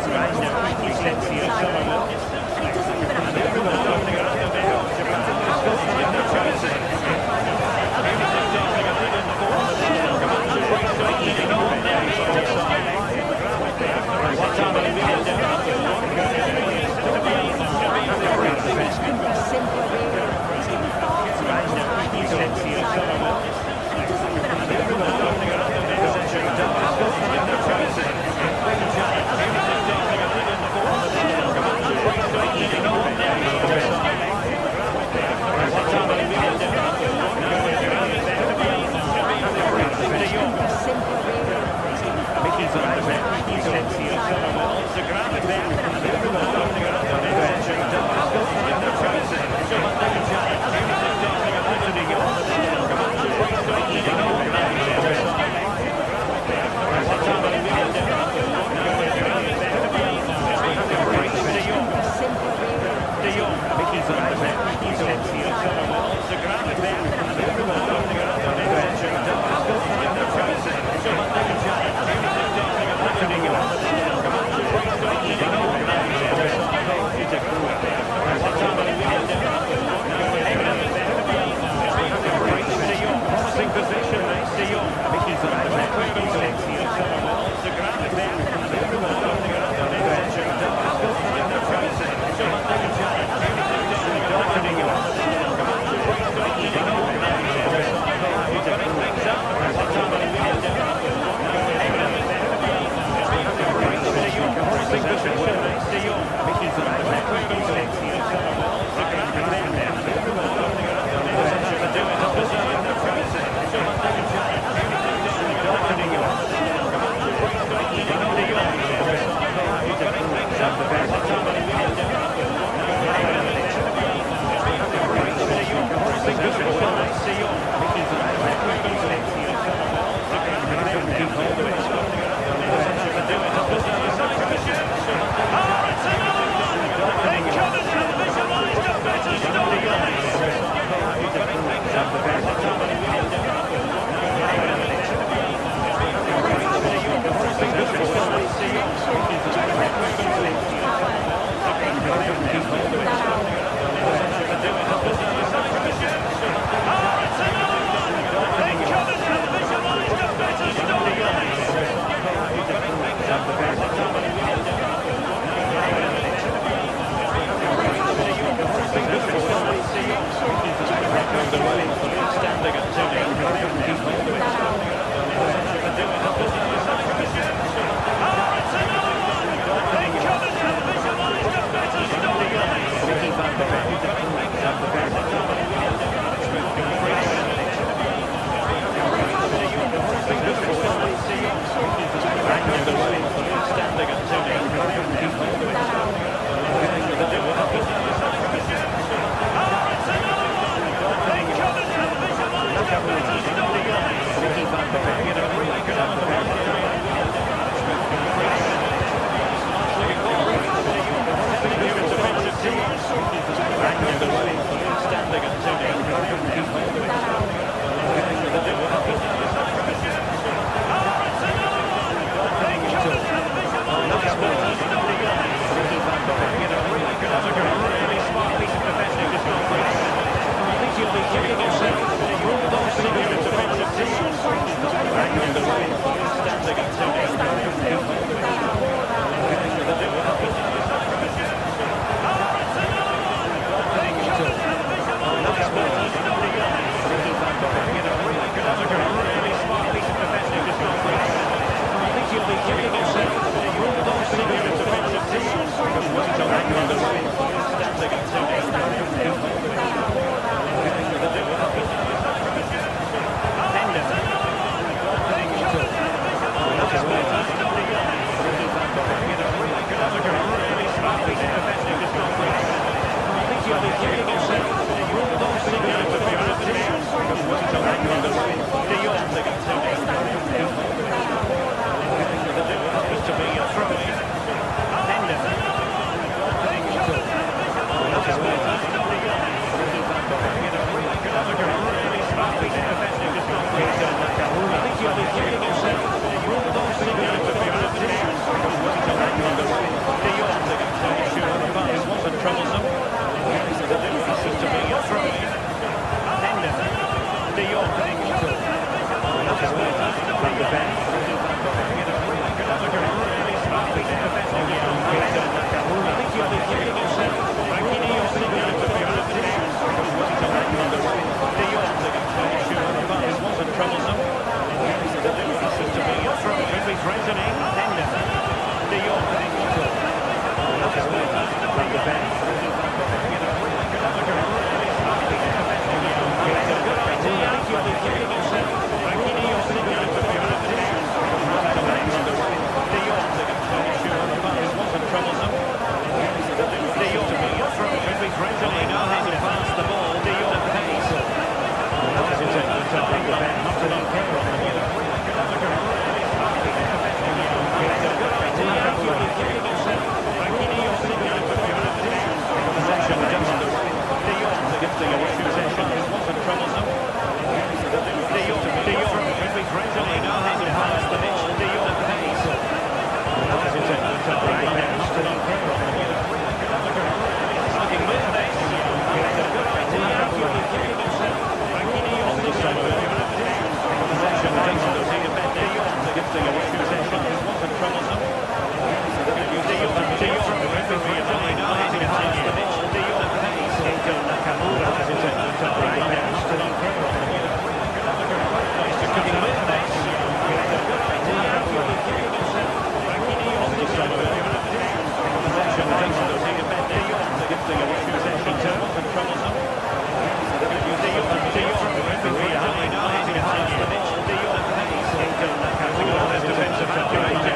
defensive accuracy.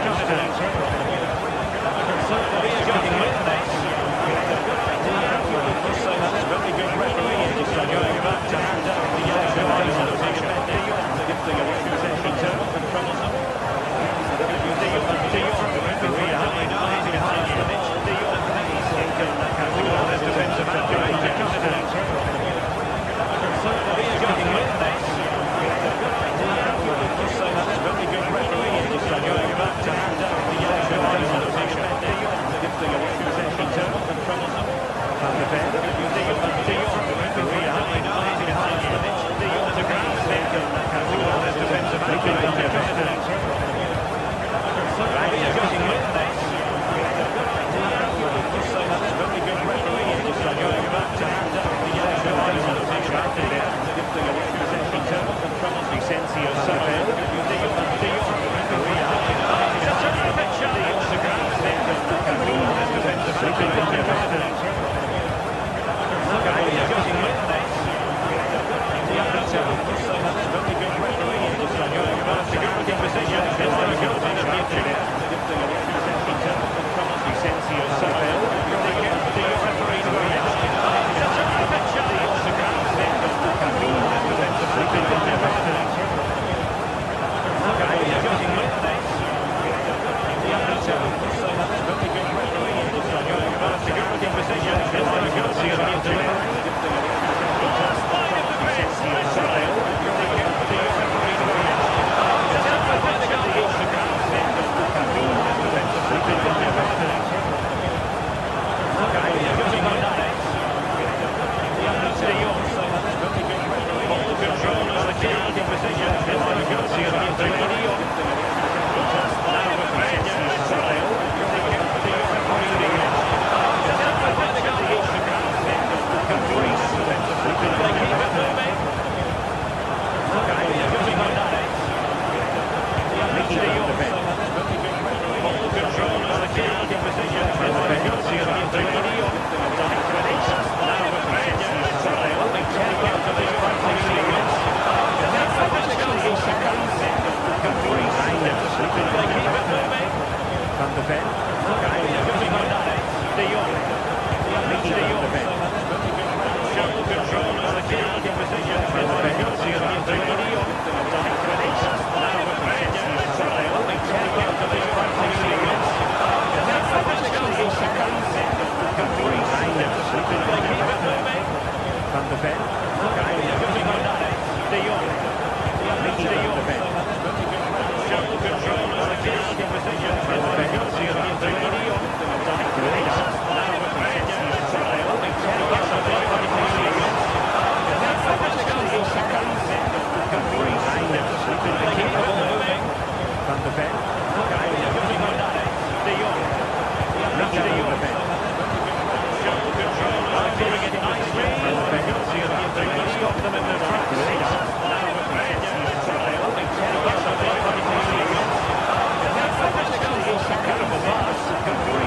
That's very good refereeing. Going back to hand out the yellow card. Gifting a possession turn and troubles them. De Jong, the referee hiding behind the pitch. De Jong pays. That's defensive accuracy. That's very good refereeing. Going back to hand out the yellow card. De Jong, gifting a possession turn and troubles them. Van de Ven. De Jong, the referee hiding behind the pitch. De Jong to ground. That's defensive accuracy. That's very good refereeing. Going back to hand out the yellow card. Gifting a possession turn and troubles Vicencio Samuel. De Jong, referee hiding behind the pitch. De Jong to ground. That's defensive accuracy. Incredible pass.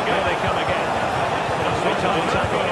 Here they come again. Switch-on tackle.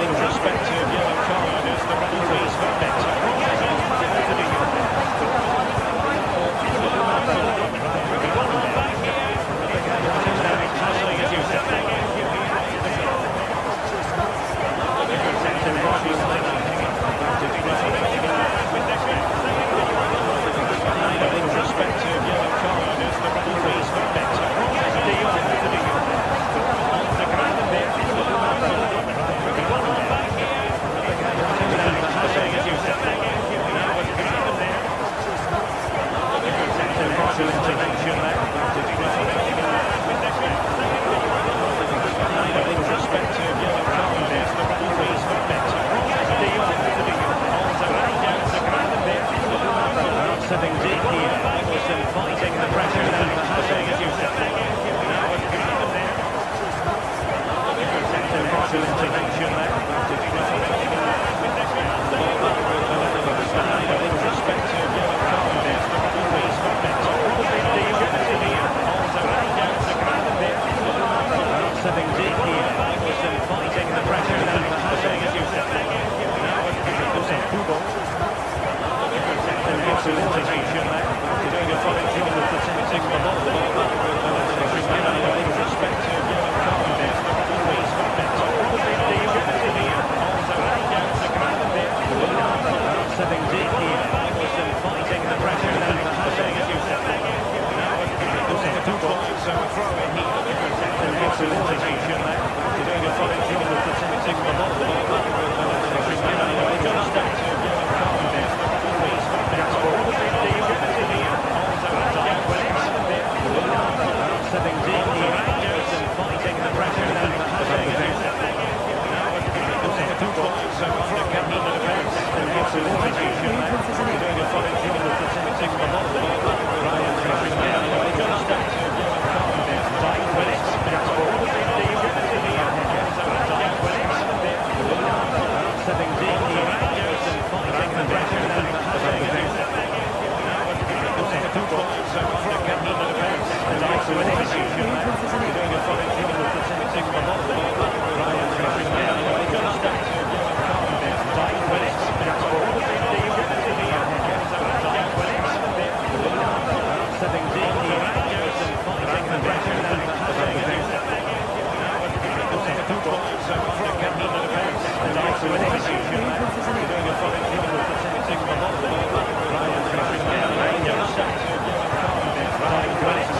Introspective yellow card as the referee's sitting deep here. Emerson fighting the pressure now. Passing as you said. Now with Graham there. Partial intervention there. The ball back with the side of introspective yellow card there. The referee's probably the unity here. Also right down to Graham there. Sitting deep here. Emerson fighting the pressure now. Passing as you said. Now with Kubo. Partial intervention there. Doing a fine job of protecting the ball. Introspective yellow card there. The referee's probably the unity here. Also right down to Graham there. Sitting deep here. Emerson fighting the pressure now. Passing as you said. Now with Kubo. So a throw in here. Partial intervention there. Doing a fine job of protecting the ball. Introspective yellow card there. The referee's sitting deep here, Emerson fighting the pressure now. Now with Kubo, so from the defence, and Gibson intervention there. Doing a fine job of protecting the ball. Ryan pushing down, introspective yellow card there. 9 minutes, sitting deep here, Emerson fighting the pressure now. So from the defence, and Gibson intervention there. Doing a fine job of protecting the ball. Ryan pushing down, introspective yellow card there. 9 minutes, sitting deep here, Emerson fighting the pressure now. So from the defence, and Gibson intervention there. Doing a fine job of protecting the ball. Ryan pushing down, introspective yellow card there. 9 minutes,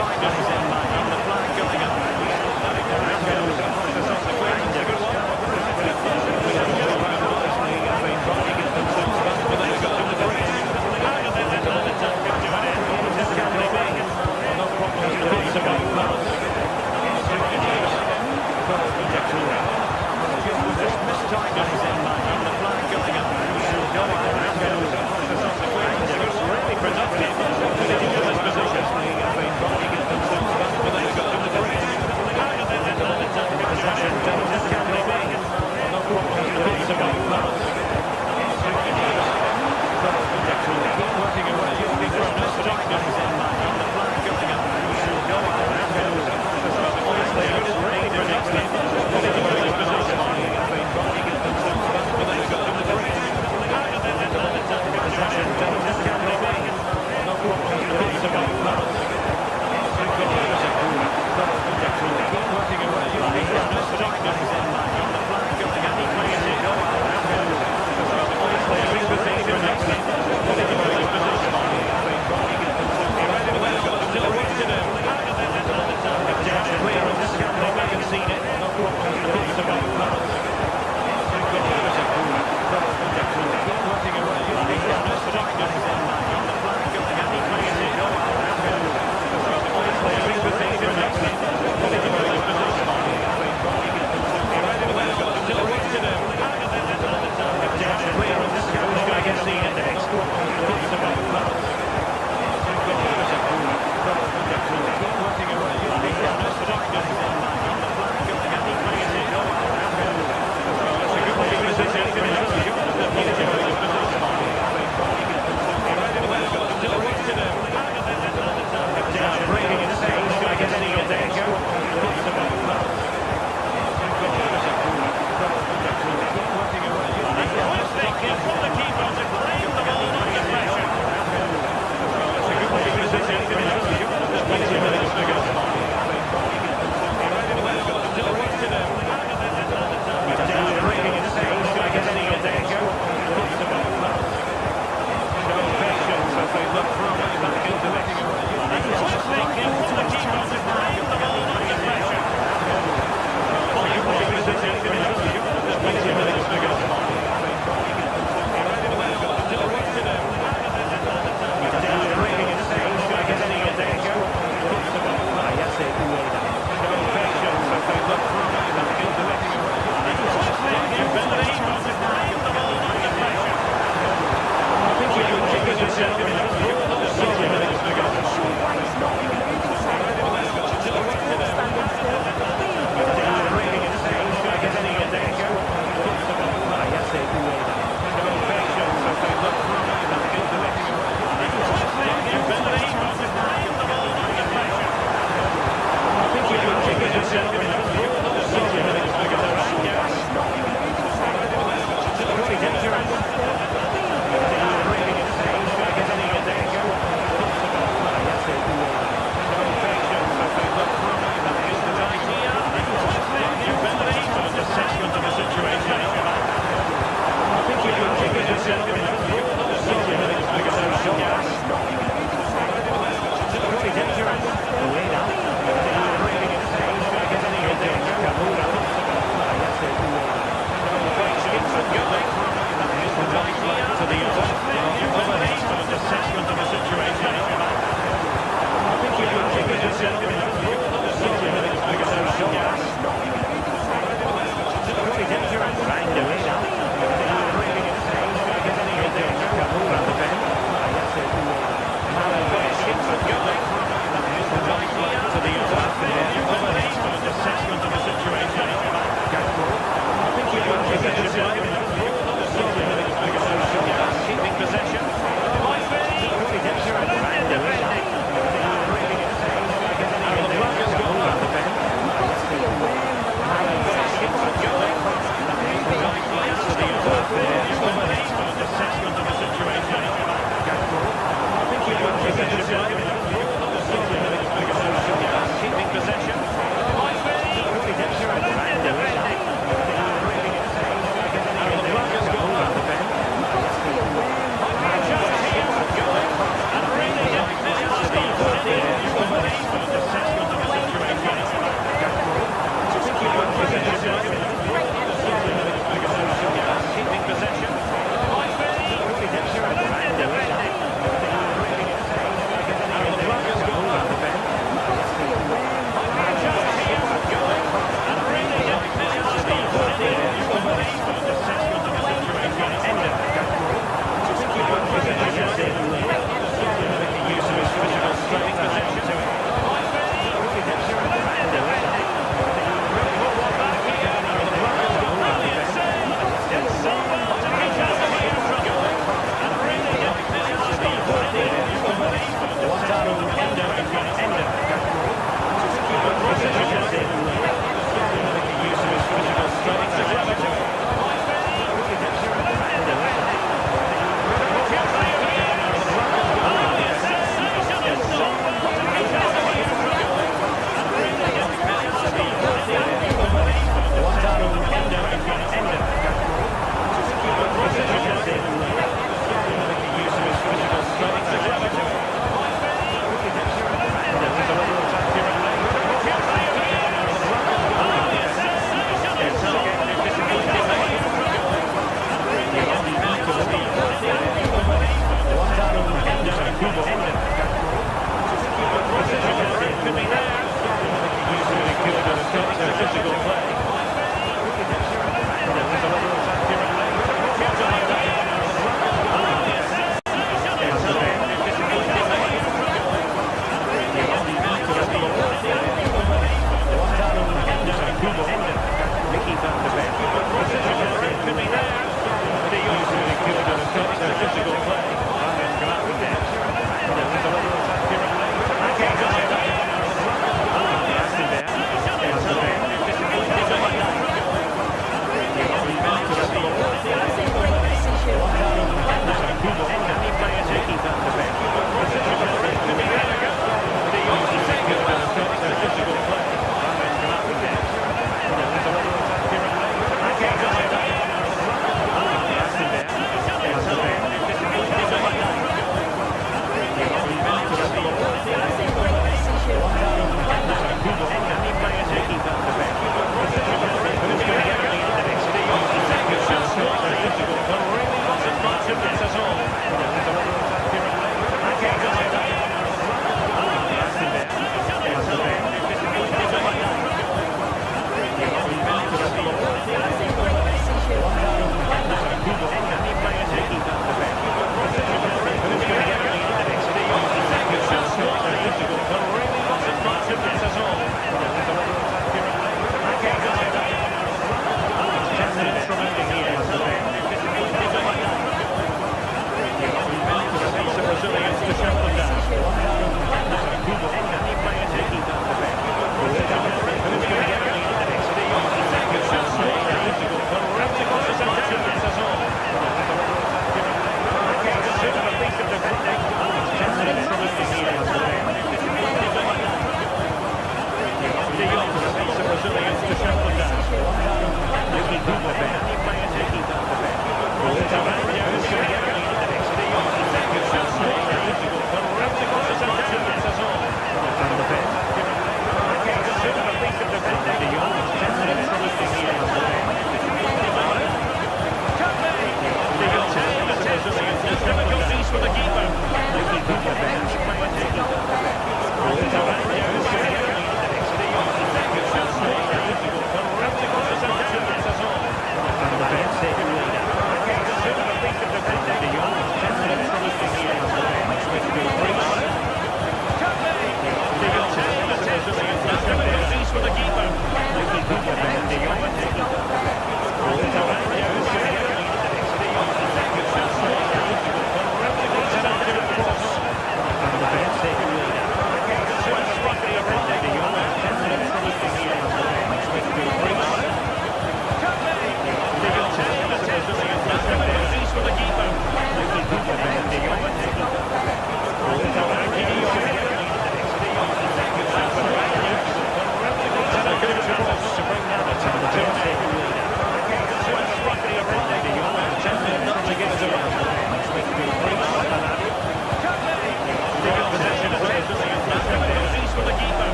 time to throw.